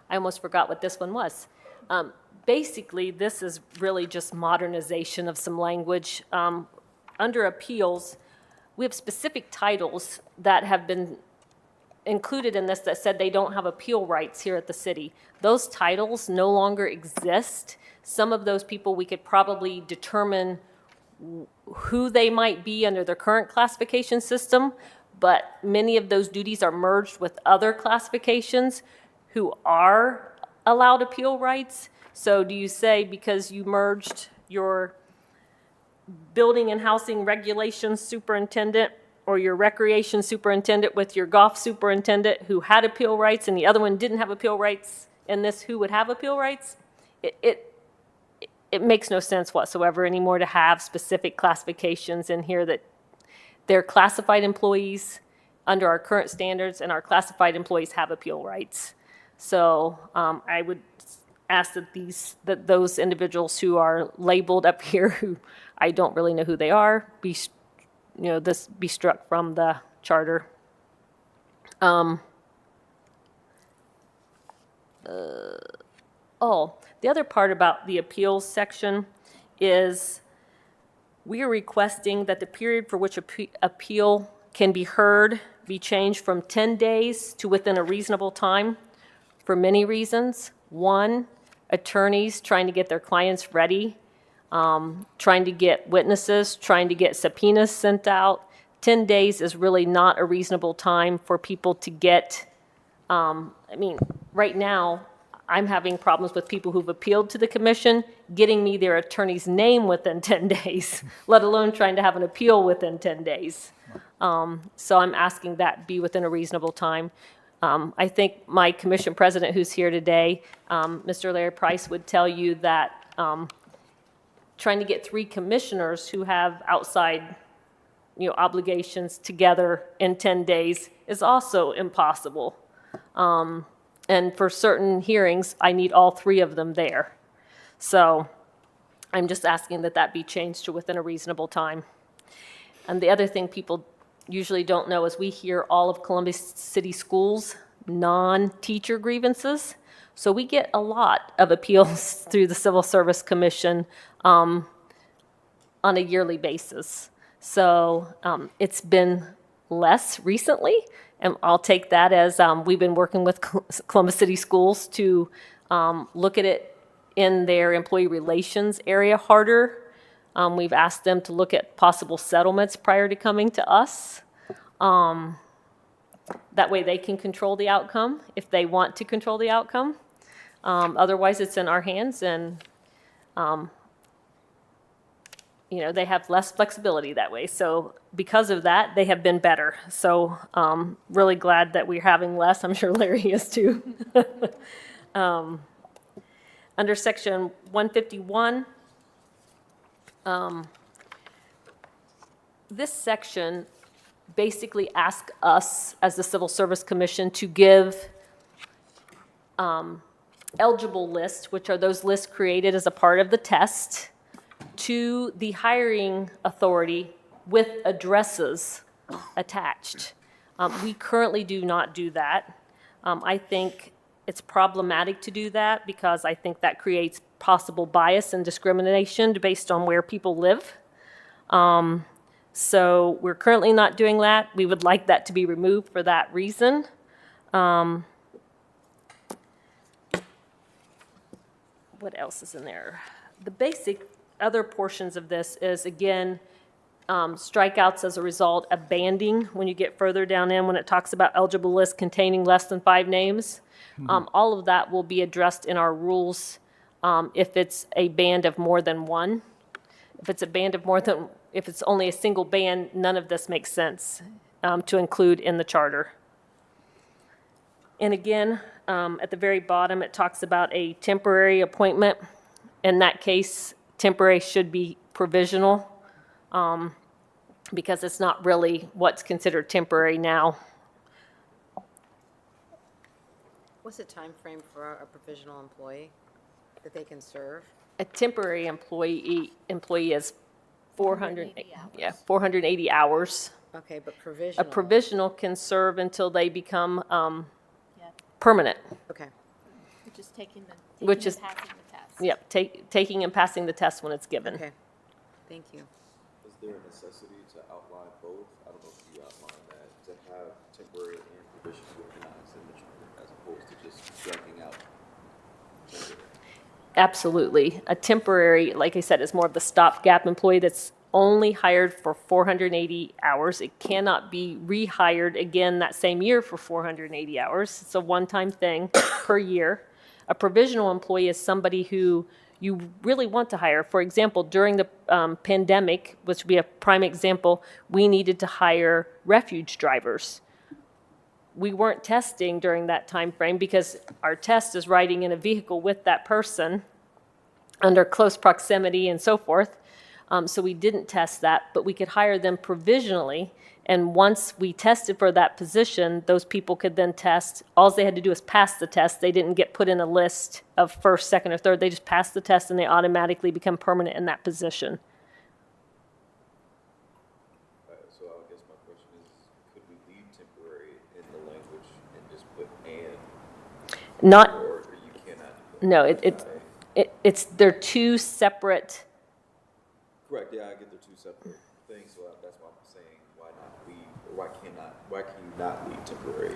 I almost forgot what this one was. Basically, this is really just modernization of some language. Under appeals, we have specific titles that have been included in this that said they don't have appeal rights here at the city. Those titles no longer exist. Some of those people, we could probably determine who they might be under their current classification system, but many of those duties are merged with other classifications who are allowed appeal rights. So do you say because you merged your building and housing regulations superintendent or your recreation superintendent with your golf superintendent who had appeal rights and the other one didn't have appeal rights, and this who would have appeal rights? It makes no sense whatsoever anymore to have specific classifications in here that they're classified employees under our current standards, and our classified employees have appeal rights. So I would ask that those individuals who are labeled up here, who I don't really know who they are, be struck from the charter. The other part about the appeals section is we are requesting that the period for which appeal can be heard be changed from 10 days to within a reasonable time for many reasons. One, attorneys trying to get their clients ready, trying to get witnesses, trying to get subpoenas sent out. 10 days is really not a reasonable time for people to get, right now, I'm having problems with people who've appealed to the commission getting me their attorney's name within 10 days, let alone trying to have an appeal within 10 days. So I'm asking that be within a reasonable time. I think my commission president who's here today, Mr. Larry Price, would tell you that trying to get 3 commissioners who have outside obligations together in 10 days is also impossible. And for certain hearings, I need all 3 of them there. So I'm just asking that that be changed to within a reasonable time. And the other thing people usually don't know is we hear all of Columbus City Schools non-teacher grievances. So we get a lot of appeals through the Civil Service Commission on a yearly basis. So it's been less recently, and I'll take that as we've been working with Columbus City Schools to look at it in their employee relations area harder. We've asked them to look at possible settlements prior to coming to us. That way they can control the outcome if they want to control the outcome. Otherwise, it's in our hands, and they have less flexibility that way. So because of that, they have been better. So really glad that we're having less. I'm sure Larry is too. Under section 151, This section basically asks us, as the Civil Service Commission, to give eligible lists, which are those lists created as a part of the test, to the hiring authority with addresses attached. We currently do not do that. I think it's problematic to do that because I think that creates possible bias and discrimination based on where people live. So we're currently not doing that. We would like that to be removed for that reason. What else is in there? The basic other portions of this is, again, strikeouts as a result of banding. When you get further down in, when it talks about eligible lists containing less than 5 names, all of that will be addressed in our rules if it's a band of more than 1. If it's a band of more than, if it's only a single band, none of this makes sense to include in the charter. And again, at the very bottom, it talks about a temporary appointment. In that case, temporary should be provisional because it's not really what's considered temporary now. What's the time frame for a provisional employee that they can serve? A temporary employee is 480 hours. Okay, but A provisional. provisional can serve until they become Yeah, permanent. Okay. which is taking the, Which taking is- and passing the test. Yep, taking and passing the test when it's given. Okay. Thank you. Is there a necessity to outline both? I don't know if you outlined that, to have temporary and provisional recognized in the charter as opposed to just striking out temporary. Absolutely. A temporary, like I said, is more of the stopgap employee that's only hired for 480 hours. It cannot be rehired again that same year for 480 hours. It's a one-time thing per year. A provisional employee is somebody who you really want to hire. For example, during the pandemic, which would be a prime example, we needed to hire refuge drivers. We weren't testing during that time frame because our test is riding in a vehicle with that person under close proximity and so forth. So we didn't test that, but we could hire them provisionally. And once we tested for that position, those people could then test. All they had to do is pass the test. They didn't get put in a list of first, second, or third. They just passed the test and they automatically become permanent in that position. So I guess my question is, could we leave temporary in the language and just put and, Not, or you cannot? no, it's, they're two separate. Correct, yeah, I get the two separate things, so that's why I'm saying, why not leave, or why can you not leave temporary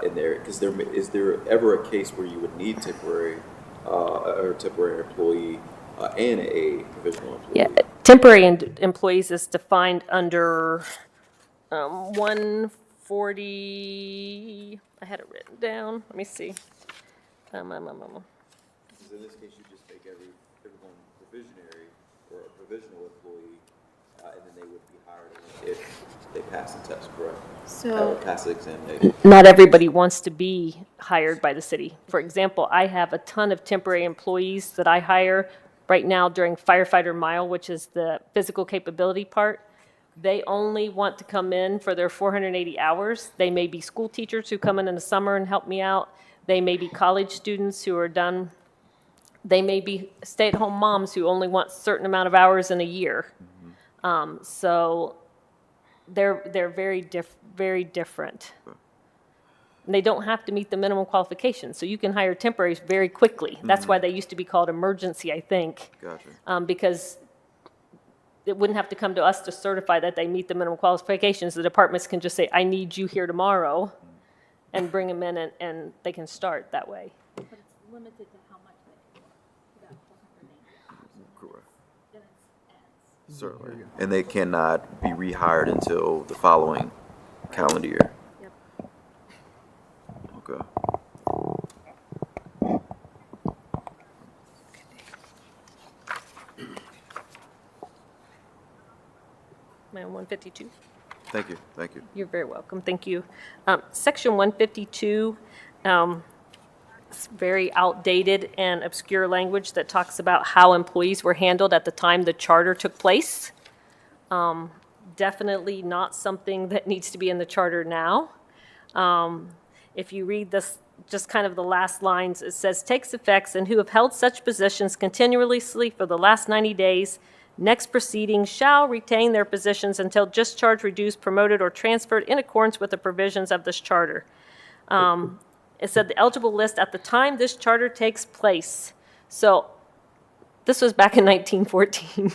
in there? Because is there ever a case where you would need temporary, or temporary employee, and a provisional employee? Yeah, temporary employees is defined under 140, I had it written down, let me see. Because in this case, you just make everyone provisionary or a provisional employee, and then they would be hired if they pass the test, correct? So- Pass the examination. Not everybody wants to be hired by the city. For example, I have a ton of temporary employees that I hire right now during firefighter mile, which is the physical capability part. They only want to come in for their 480 hours. They may be school teachers who come in the summer and help me out. They may be college students who are done. They may be stay-at-home moms who only want a certain amount of hours in a year. So they're very different. And they don't have to meet the minimum qualifications, so you can hire temporaries very quickly. That's why they used to be called emergency, I think. Gotcha. Because it wouldn't have to come to us to certify that they meet the minimum qualifications. The departments can just say, I need you here tomorrow, and bring them in, and they can start that way. But it's limited to how much they can work. Without 480 hours. Correct. Then it ends. Certainly. And they cannot be rehired until the following calendar year. Yep. Okay. Am I on 152? Thank you, thank you. You're very welcome, thank you. Section 152 very outdated and obscure language that talks about how employees were handled at the time the charter took place. Definitely not something that needs to be in the charter now. If you read this, just kind of the last lines, it says, takes effects and who have held such positions continuously for the last 90 days, next proceeding shall retain their positions until discharged, reduced, promoted, or transferred in accordance with the provisions of this charter. It said the eligible list at the time this charter takes place. So this was back in 1914,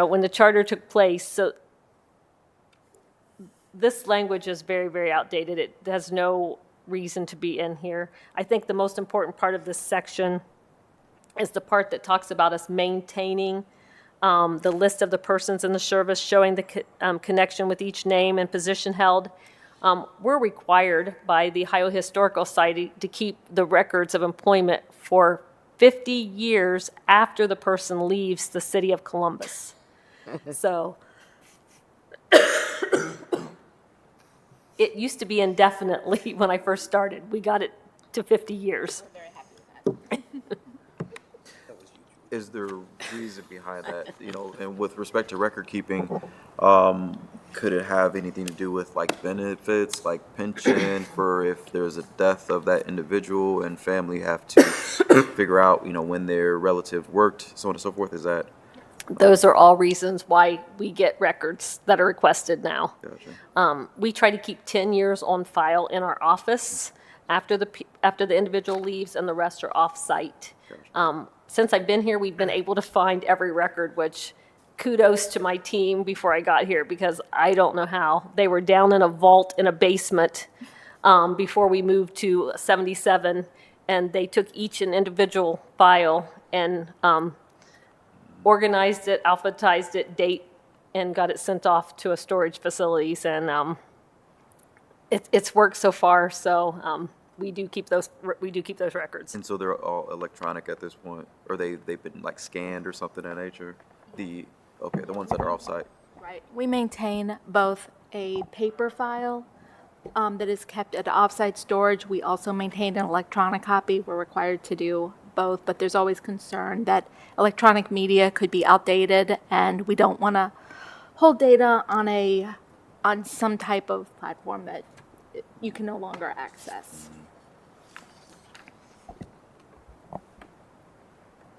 when the charter took place. So this language is very, very outdated. It has no reason to be in here. I think the most important part of this section is the part that talks about us maintaining the list of the persons in the service, showing the connection with each name and position held. We're required by the Ohio Historical Society to keep the records of employment for 50 years after the person leaves the city of Columbus. So it used to be indefinitely when I first started. We got it to 50 years. Is there a reason behind that, and with respect to record keeping, could it have anything to do with like benefits, like pension, for if there's a death of that individual and family have to figure out, when their relative worked, so on and so forth? Is that? Those are all reasons why we get records that are requested now. Gotcha. We try to keep 10 years on file in our office after the individual leaves, and the rest are off-site. Since I've been here, we've been able to find every record, which kudos to my team before I got here, because I don't know how. They were down in a vault in a basement before we moved to 77, and they took each an individual file and organized it, alphabetized it, date, and got it sent off to a storage facilities. And it's worked so far, so we do keep those records. And so they're all electronic at this point, or they've been like scanned or something of that nature? The ones that are off-site. Right. We maintain both a paper file that is kept at offsite storage. We also maintain an electronic copy. We're required to do both, but there's always concern that electronic media could be outdated, and we don't want to hold data on some type of platform that you can no longer access.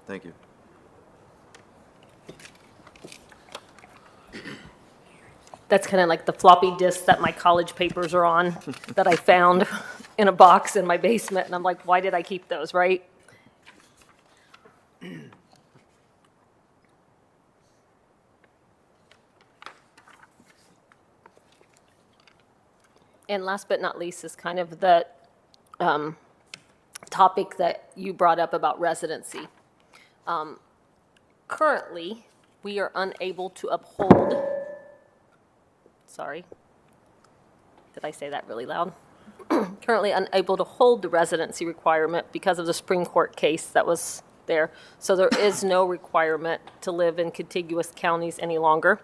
Thank you. That's kind of like the floppy disk that my college papers are on that I found in a box in my basement. And I'm like, why did I keep those, right? And last but not least is kind of the topic that you brought up about residency. Currently, we are unable to uphold, sorry, did I say that really loud? Currently unable to hold the residency requirement because of the Supreme Court case that was there. So there is no requirement to live in contiguous counties any longer.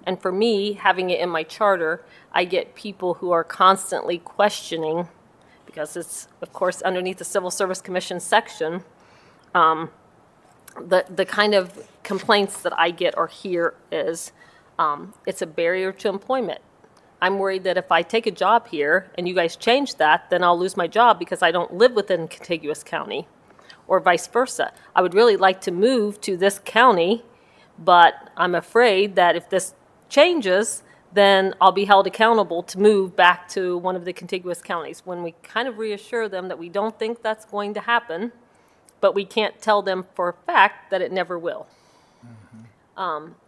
And for me, having it in my charter, I get people who are constantly questioning, because it's, of course, underneath the Civil Service Commission section, the kind of complaints that I get or hear is it's a barrier to employment. I'm worried that if I take a job here and you guys change that, then I'll lose my job because I don't live within a contiguous county, or vice versa. I would really like to move to this county, but I'm afraid that if this changes, then I'll be held accountable to move back to one of the contiguous counties. When we kind of reassure them that we don't think that's going to happen, but we can't tell them for a fact that it never will.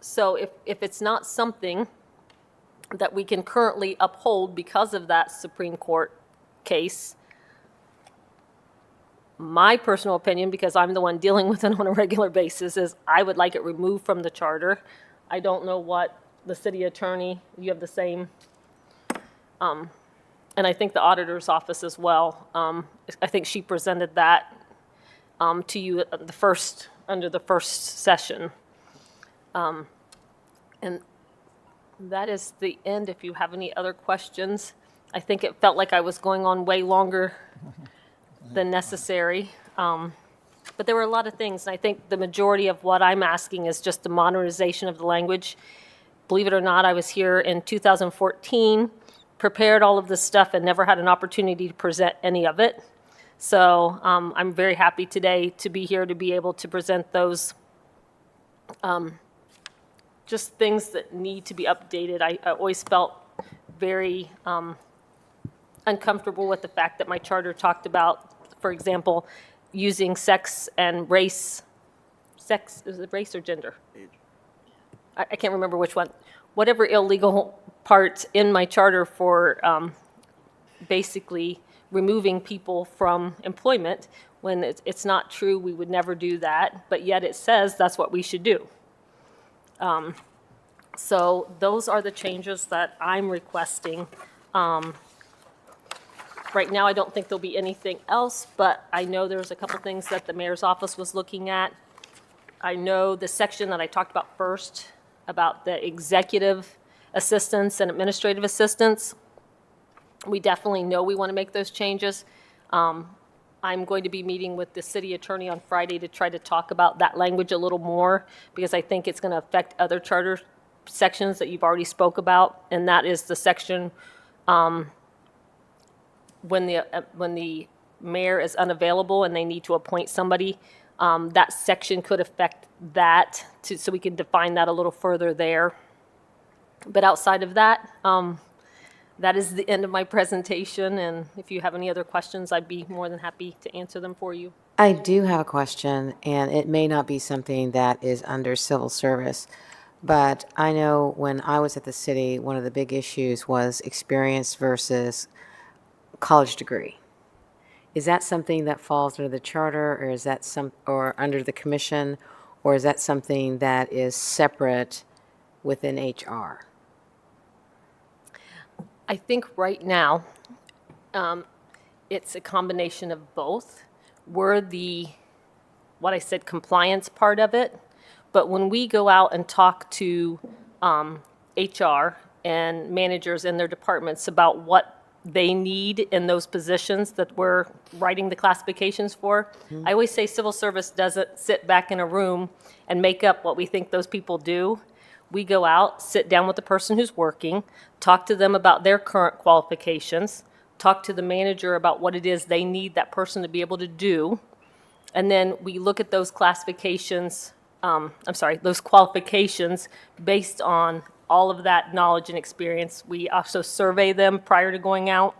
So if it's not something that we can currently uphold because of that Supreme Court case, my personal opinion, because I'm the one dealing with it on a regular basis, is I would like it removed from the charter. I don't know what the city attorney, you have the same, and I think the auditor's office as well. I think she presented that to you at under the first session. And that is the end. If you have any other questions, I think it felt like I was going on way longer than necessary. But there were a lot of things, and I think the majority of what I'm asking is just the modernization of the language. Believe it or not, I was here in 2014, prepared all of this stuff, and never had an opportunity to present any of it. So I'm very happy today to be here to be able to present those just things that need to be updated. I always felt very uncomfortable with the fact that my charter talked about, for example, using sex and race. Sex, is it race or gender? I can't remember which one. Whatever illegal parts in my charter for basically removing people from employment, when it's not true, we would never do that, but yet it says that's what we should do. So those are the changes that I'm requesting. Right now, I don't think there'll be anything else, but I know there's a couple things that the mayor's office was looking at. I know the section that I talked about first, about the executive assistants and administrative assistants, we definitely know we want to make those changes. I'm going to be meeting with the city attorney on Friday to try to talk about that language a little more, because I think it's going to affect other charter sections that you've already spoke about, and that is the section when the mayor is unavailable and they need to appoint somebody. That section could affect that, so we can define that a little further there. But outside of that, that is the end of my presentation, and if you have any other questions, I'd be more than happy to answer them for you. I do have a question, and it may not be something that is under civil service, but I know when I was at the city, one of the big issues was experience versus college degree. Is that something that falls under the charter, or is that or under the commission, or is that something that is separate within HR? I think right now, it's a combination of both. We're what I said, compliance part of it, but when we go out and talk to HR and managers in their departments about what they need in those positions that we're writing the classifications for, I always say civil service doesn't sit back in a room and make up what we think those people do. We go out, sit down with the person who's working, talk to them about their current qualifications, talk to the manager about what it is they need that person to be able to do, and then we look at those classifications, those qualifications based on all of that knowledge and experience. We also survey them prior to going out.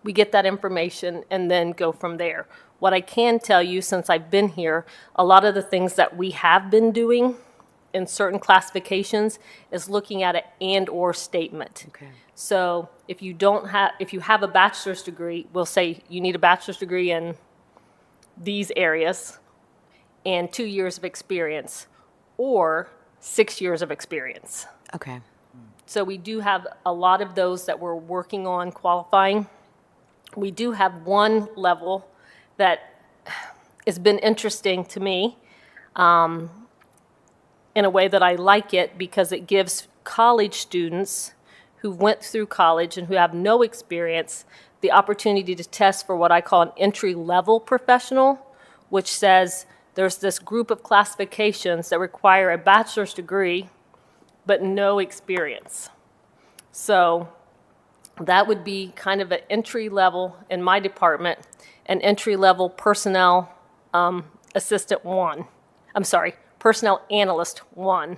We get that information and then go from there. What I can tell you, since I've been here, a lot of the things that we have been doing in certain classifications is looking at an and/or statement. Okay. So if you have a bachelor's degree, we'll say you need a bachelor's degree in these areas and 2 years of experience, or 6 years of experience. Okay. So we do have a lot of those that we're working on qualifying. We do have one level that has been interesting to me, in a way that I like it, because it gives college students who went through college and who have no experience the opportunity to test for what I call an entry-level professional, which says there's this group of classifications that require a bachelor's degree but no experience. So that would be kind of an entry-level, in my department, an entry-level personnel assistant one. Personnel Analyst 1,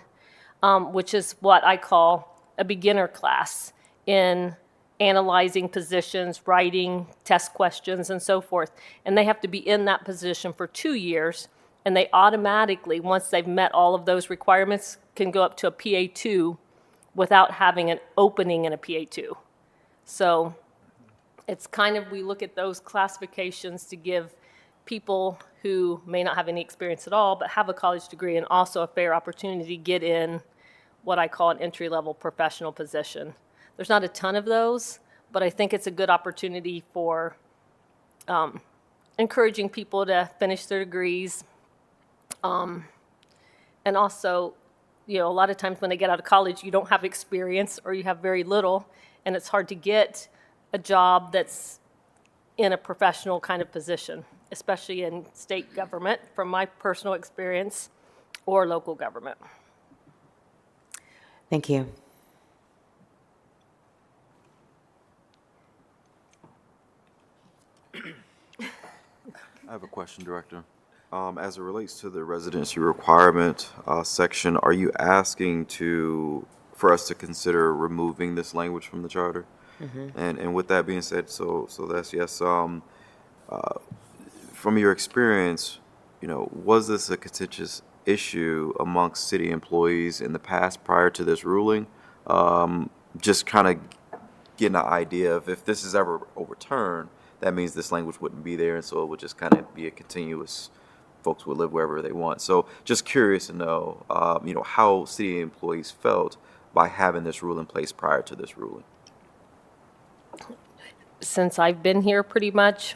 which is what I call a beginner class in analyzing positions, writing test questions, and so forth. And they have to be in that position for 2 years, and they automatically, once they've met all of those requirements, can go up to a PA2 without having an opening in a PA2. So it's kind of, we look at those classifications to give people who may not have any experience at all, but have a college degree and also a fair opportunity to get in what I call an entry-level professional position. There's not a ton of those, but I think it's a good opportunity for encouraging people to finish their degrees. And also, a lot of times when they get out of college, you don't have experience or you have very little, and it's hard to get a job that's in a professional kind of position, especially in state government, from my personal experience, or local government. Thank you. I have a question, Director. As it relates to the residency requirement section, are you asking for us to consider removing this language from the charter? And with that being said, so that's yes. From your experience, was this a contentious issue amongst city employees in the past prior to this ruling? Just kind of getting an idea of if this is ever overturned, that means this language wouldn't be there, and so it would just kind of be a continuous, folks would live wherever they want. So just curious to know, how city employees felt by having this rule in place prior to this ruling. Since I've been here pretty much,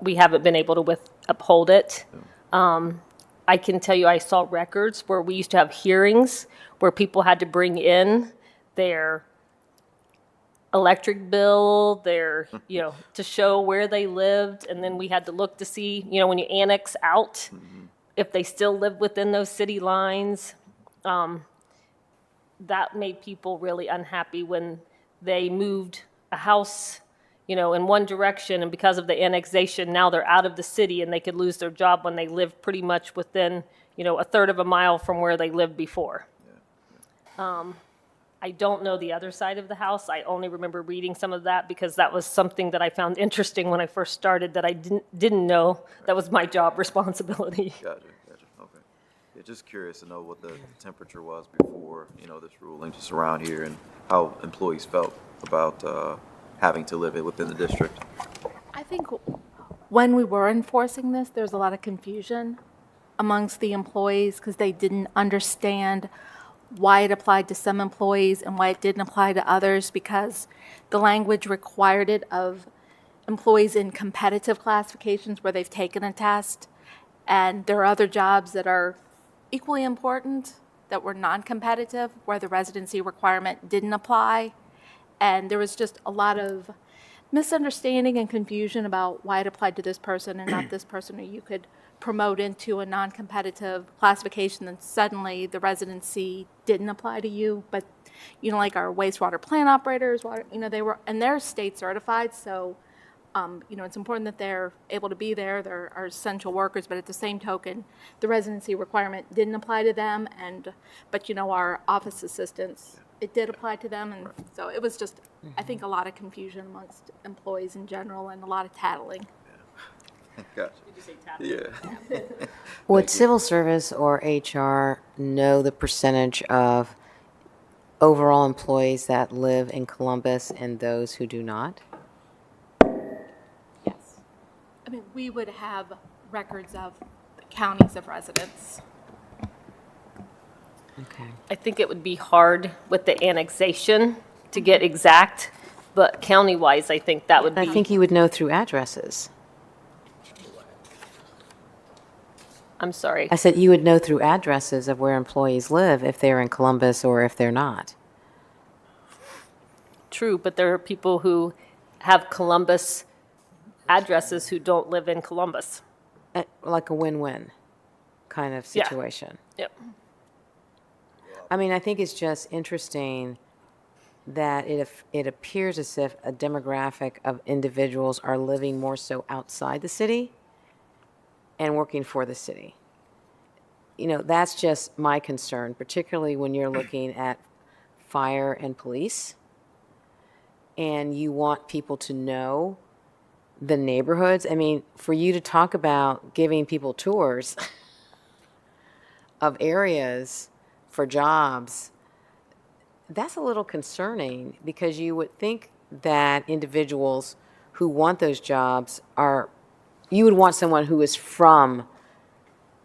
we haven't been able to uphold it. I can tell you I saw records where we used to have hearings where people had to bring in their electric bill, to show where they lived, and then we had to look to see, when you annex out, if they still live within those city lines. That made people really unhappy when they moved a house, in one direction, and because of the annexation, now they're out of the city and they could lose their job when they lived pretty much within, a third of a mile from where they lived before. I don't know the other side of the house. I only remember reading some of that because that was something that I found interesting when I first started that I didn't know that was my job responsibility. Gotcha. Okay. Yeah, just curious to know what the temperature was before, this ruling just around here and how employees felt about having to live within the district. I think when we were enforcing this, there was a lot of confusion amongst the employees because they didn't understand why it applied to some employees and why it didn't apply to others, because the language required it of employees in competitive classifications where they've taken a test, and there are other jobs that are equally important that were non-competitive where the residency requirement didn't apply. And there was just a lot of misunderstanding and confusion about why it applied to this person and not this person, or you could promote into a non-competitive classification and suddenly the residency didn't apply to you. But, like our wastewater plant operators, they're state certified, so, it's important that they're able to be there. They're our essential workers, but at the same token, the residency requirement didn't apply to them. But our office assistants, it did apply to them, and so it was just, I think, a lot of confusion amongst employees in general and a lot of tattling. Gotcha. Did you say tattling? Yeah. Would civil service or HR know the percentage of overall employees that live in Columbus and those who do not? Yes. I mean, we would have records of the counties of residence. Okay. I think it would be hard with the annexation to get exact, but county-wise, I think that would be. I think you would know through addresses. I'm sorry. I said you would know through addresses of where employees live if they're in Columbus or if they're not. True, but there are people who have Columbus addresses who don't live in Columbus. Like a win-win kind of Yeah. situation. Yep. I mean, I think it's just interesting that it appears as if a demographic of individuals are living more so outside the city and working for the city. That's just my concern, particularly when you're looking at fire and police, and you want people to know the neighborhoods. I mean, for you to talk about giving people tours of areas for jobs, that's a little concerning, because you would think that individuals who want those jobs you would want someone who is from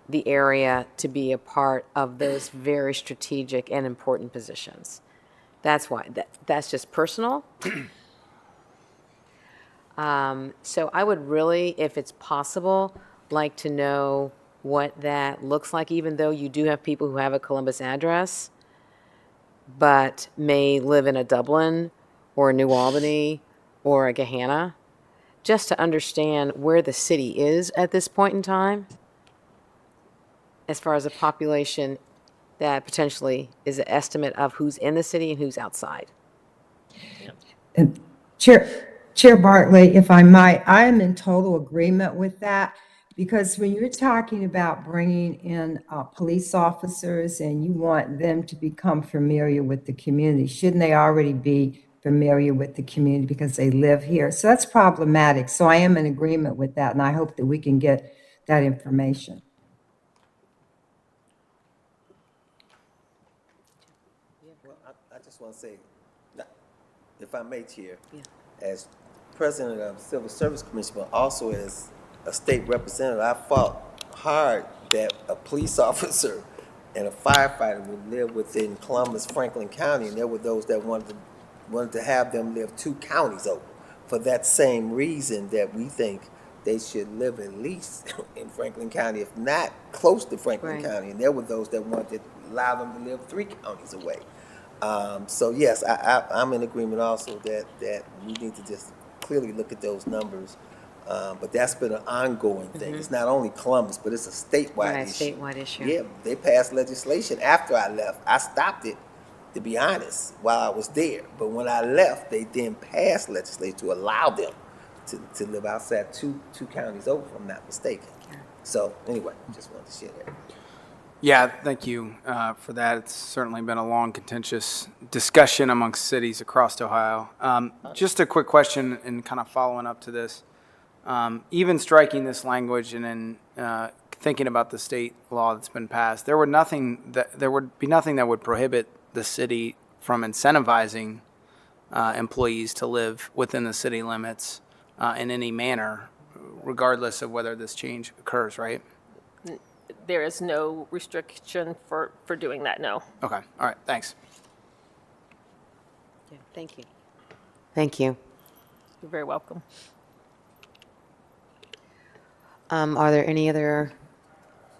the area to be a part of those very strategic and important positions. That's why. That's just personal. So I would really, if it's possible, like to know what that looks like, even though you do have people who have a Columbus address, but may live in a Dublin or a New Albany or a Gahanna. just to understand where the city is at this point in time, as far as the population that potentially is an estimate of who's in the city and who's outside. And Chair Bartley, if I might, I am in total agreement with that, because when you're talking about bringing in police officers and you want them to become familiar with the community, shouldn't they already be familiar with the community because they live here? So that's problematic. So I am in agreement with that, and I hope that we can get that information. Well, I just want to say, if I may, Chair, as president of the Civil Service Commission, but also as a state representative, I fought hard that a police officer and a firefighter would live within Columbus, Franklin County, and there were those that wanted to have them live 2 counties over, for that same reason that we think they should live at least in Franklin County, if not close to Franklin Right. County. And there were those that wanted to allow them to live 3 counties away. So yes, I'm in agreement also that we need to just clearly look at those numbers. But that's been an ongoing thing. It's not only Columbus, but it's a statewide Right, issue. statewide issue. Yeah, they passed legislation after I left. I stopped it, to be honest, while I was there. But when I left, they then passed legislation to allow them to live outside two counties over, if I'm not mistaken. So anyway, just wanted to share that. Yeah, thank you for that. It's certainly been a long, contentious discussion amongst cities across Ohio. Just a quick question and kind of following up to this. Even striking this language and then thinking about the state law that's been passed, there would be nothing that would prohibit the city from incentivizing employees to live within the city limits in any manner, regardless of whether this change occurs, right? There is no restriction for doing that, no. Okay, all right, thanks. Yeah, thank you. Thank you. You're very welcome. Are there any other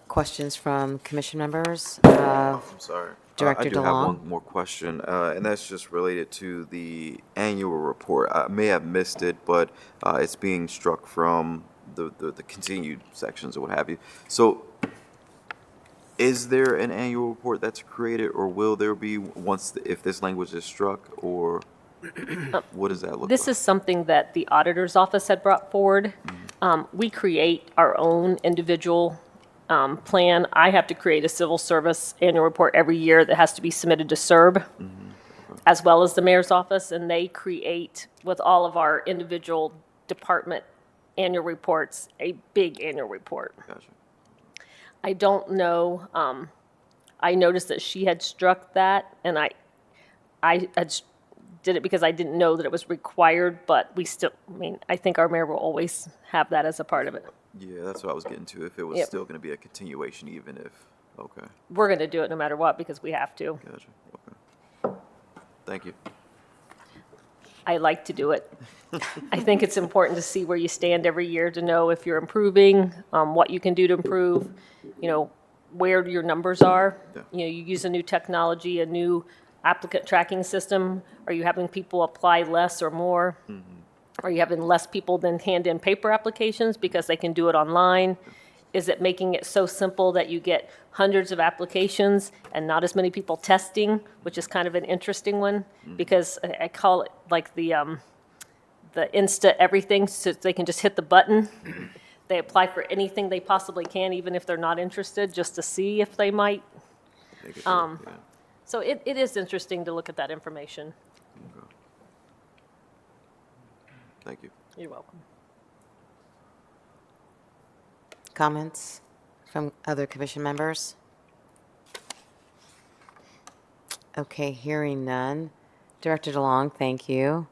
questions from commission members? I'm sorry. Director I do have DeLong? one more question, and that's just related to the annual report. I may have missed it, but it's being struck from the continued sections or what have you. So is there an annual report that's created, or will there be if this language is struck, or what does that look This like? is something that the auditor's office had brought forward. We create our own individual plan. I have to create a civil service annual report every year that has to be submitted to CERB, as well as the mayor's office, and they create, with all of our individual department annual reports, a big annual report. Gotcha. I don't know, I noticed that she had struck that, and I did it because I didn't know that it was required, but we still, I think our mayor will always have that as a part of it. Yeah, that's what I was getting to. If it was Yep. still going to be a continuation, even if, okay, We're going to do it no matter what because we have to. gotcha, okay. Thank you. I like to do it. I think it's important to see where you stand every year to know if you're improving, what you can do to improve, where your numbers are. Yeah. You use a new technology, a new applicant tracking system. Are you having people apply less or more? Are you having less people than hand in paper applications because they can do it online? Is it making it so simple that you get hundreds of applications and not as many people testing, which is kind of an interesting one, because I call it like the Insta everything, so they can just hit the button. They apply for anything they possibly can, even if they're not interested, just to see if they might. Take it there, yeah. So it is interesting to look at that information. Okay. Thank you. You're welcome. Comments from other commission members? Okay, hearing none. Director DeLong, thank you.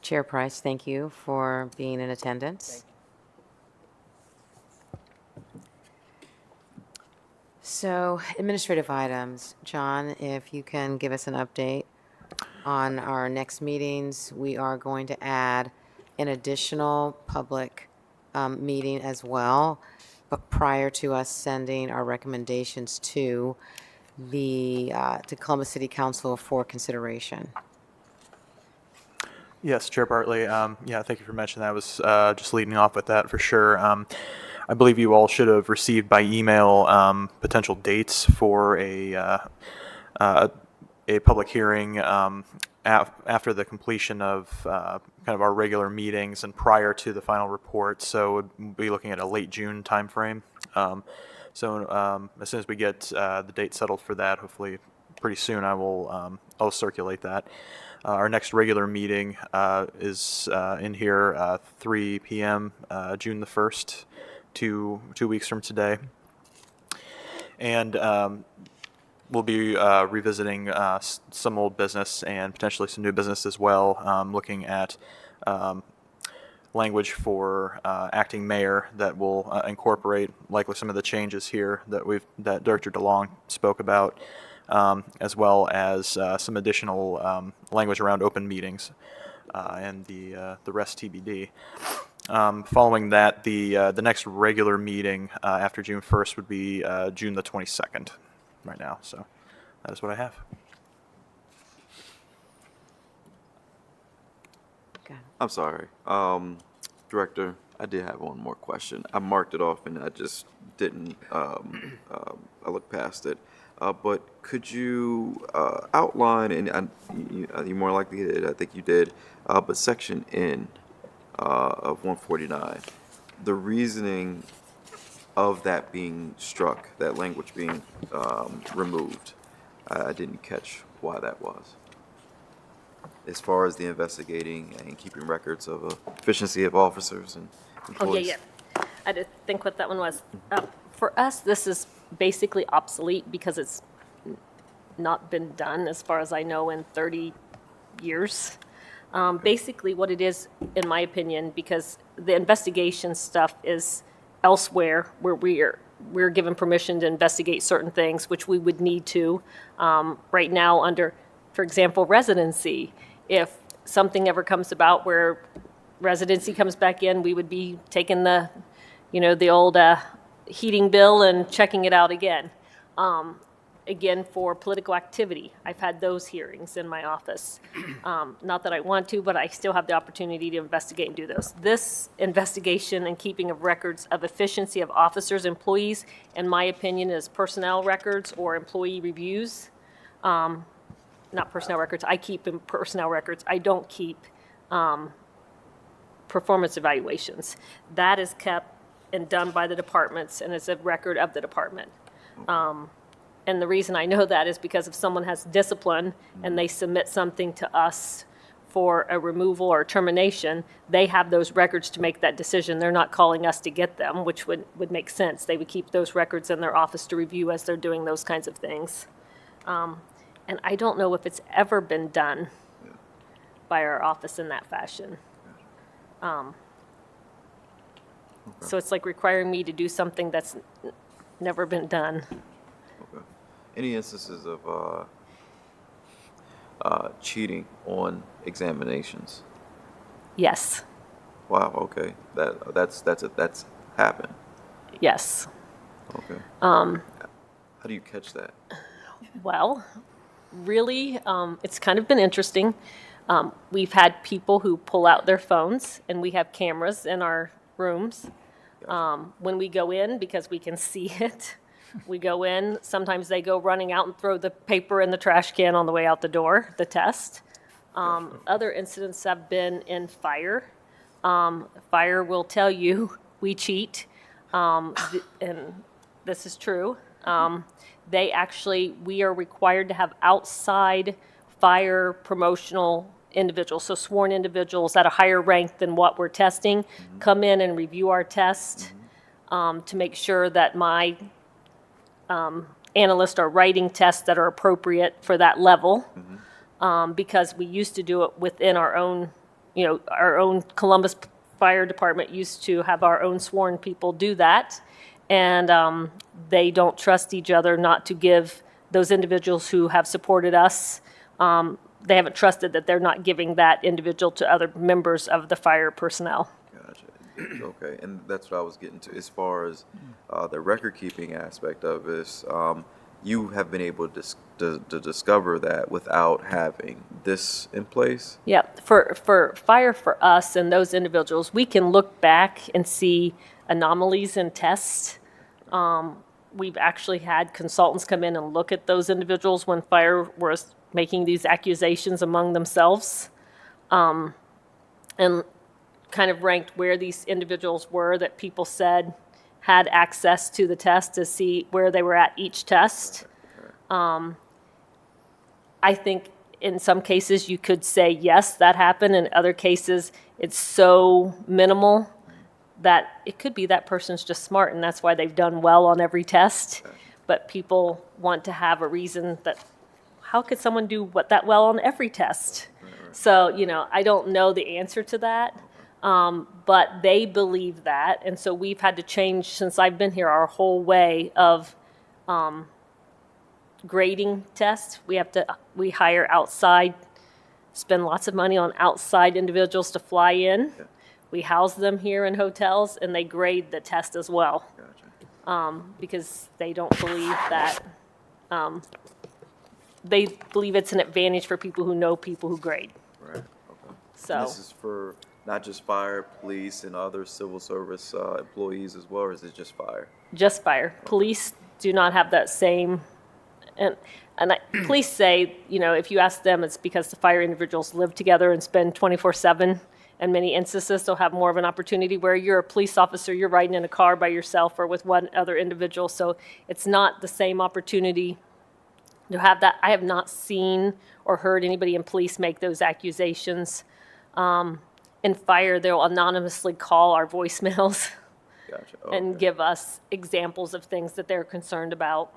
Chair Price, thank you for being in attendance. So, administrative items. John, if you can give us an update on our next meetings. We are going to add an additional public meeting as well, but prior to us sending our recommendations to to Columbus City Council for consideration. Yes, Chair Bartley. Yeah, thank you for mentioning that. I was just leading off with that for sure. I believe you all should have received by email potential dates for a public hearing after the completion of kind of our regular meetings and prior to the final report. So we'll be looking at a late June timeframe. As soon as we get the date settled for that, hopefully pretty soon, I'll circulate that. Our next regular meeting is in here 3 p.m. June the 1st, two weeks from today. And we'll be revisiting some old business and potentially some new business as well, looking at language for acting mayor that will incorporate likely some of the changes here that Director DeLong spoke about, as well as some additional language around open meetings and the rest TBD. Following that, the next regular meeting after June 1st would be June the 22nd right now. So that is what I have. I'm sorry. Director, I did have one more question. I marked it off and I just didn't, I looked past it. But could you outline, and you more likely did, I think you did, but section N of 149, the reasoning of that being struck, that language being removed. I didn't catch why that was. As far as the investigating and keeping records of efficiency of officers and employees. Oh, yeah. I didn't think what that one was. For us, this is basically obsolete because it's not been done, as far as I know, in 30 years. Basically, what it is, in my opinion, because the investigation stuff is elsewhere where we're given permission to investigate certain things, which we would need to. Right now, under, for example, residency, if something ever comes about where residency comes back in, we would be taking the old heating bill and checking it out again. Again, for political activity, I've had those hearings in my office. Not that I want to, but I still have the opportunity to investigate and do those. This investigation and keeping of records of efficiency of officers, employees, in my opinion, is personnel records or employee reviews. Not personnel records. I keep personnel records. I don't keep performance evaluations. That is kept and done by the departments, and it's a record of the department. And the reason I know that is because if someone has discipline and they submit something to us for a removal or termination, they have those records to make that decision. They're not calling us to get them, which would make sense. They would keep those records in their office to review as they're doing those kinds of things. And I don't know if it's ever been done by our office in that fashion. So it's like requiring me to do something that's never been done. Okay. Any instances of cheating on examinations? Yes. Wow. Okay. That's happened. Yes. Okay. How do you catch that? Well, really, it's kind of been interesting. We've had people who pull out their phones, and we have cameras in our rooms. When we go in, because we can see it, we go in. Sometimes they go running out and throw the paper in the trash can on the way out the door, the test. Other incidents have been in fire. Fire will tell you we cheat, and this is true. We are required to have outside fire promotional individuals, so sworn individuals at a higher rank than what we're testing, come in and review our test to make sure that my analysts are writing tests that are appropriate for that level, because we used to do it within our own, our own Columbus Fire Department used to have our own sworn people do that, and they don't trust each other not to give those individuals who have supported us, they haven't trusted that they're not giving that individual to other members of the fire personnel. Gotcha. Okay, and that's what I was getting to as far as the record keeping aspect of this. you have been able to discover that without having this in place? Yeah, for fire for us and those individuals, we can look back and see anomalies in tests. We've actually had consultants come in and look at those individuals when fire was making these accusations among themselves, and kind of ranked where these individuals were that people said had access to the test to see where they were at each test. I think in some cases you could say, yes, that happened. In other cases, it's so minimal that it could be that person's just smart and that's why they've done well on every test. But people want to have a reason that, how could someone do that well on every test? So, I don't know the answer to that, but they believe that. And so we've had to change, since I've been here, our whole way of grading tests. We hire outside, spend lots of money on outside individuals to fly in. We house them here in hotels, and they grade the test as well. Because they don't believe that, they believe it's an advantage for people who know people who grade. Right, okay. So. And this is for not just fire, police, and other civil service employees as well, or is it just fire? Just fire. Police do not have that same, police say, if you ask them, it's because the fire individuals live together and spend 24/7. And many instances, they'll have more of an opportunity where you're a police officer, you're riding in a car by yourself or with one other individual. So it's not the same opportunity to have that. I have not seen or heard anybody in police make those accusations. In fire, they'll anonymously call our voicemails Gotcha. and Okay. give us examples of things that they're concerned about.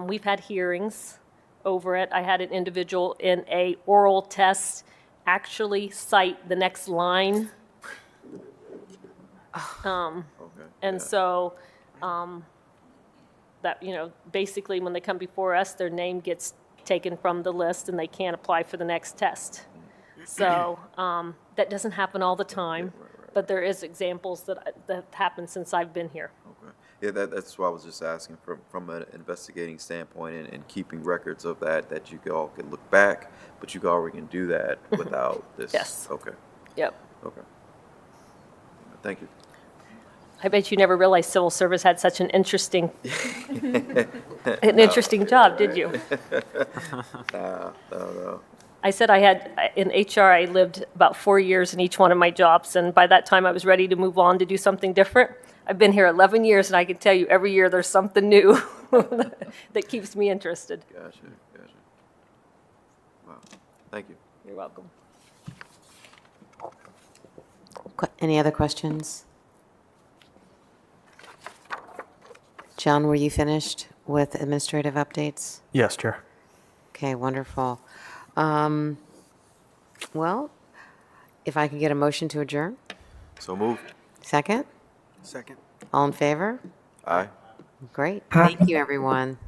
We've had hearings over it. I had an individual in a oral test actually cite the next line. Okay. And Yeah. so, that, basically when they come before us, their name gets taken from the list and they can't apply for the next test. So, that doesn't happen all the time, but there is examples that happen since I've been here. Okay. Yeah, that's why I was just asking from an investigating standpoint and keeping records of that you all could look back, but you already can do that without this. Yes. Okay. Yep. Okay. Thank you. I bet you never realized civil service had such an interesting, job, did you? No. I said I had, in HR, I lived about 4 years in each one of my jobs, and by that time I was ready to move on to do something different. I've been here 11 years, and I can tell you every year there's something new that keeps me interested. Gotcha. Wow. Thank you. You're welcome. Any other questions? John, were you finished with administrative updates? Yes, Chair. Okay, wonderful. Well, if I could get a motion to adjourn? So moved. Second? Second. All in favor? Aye. Great. Thank you, everyone.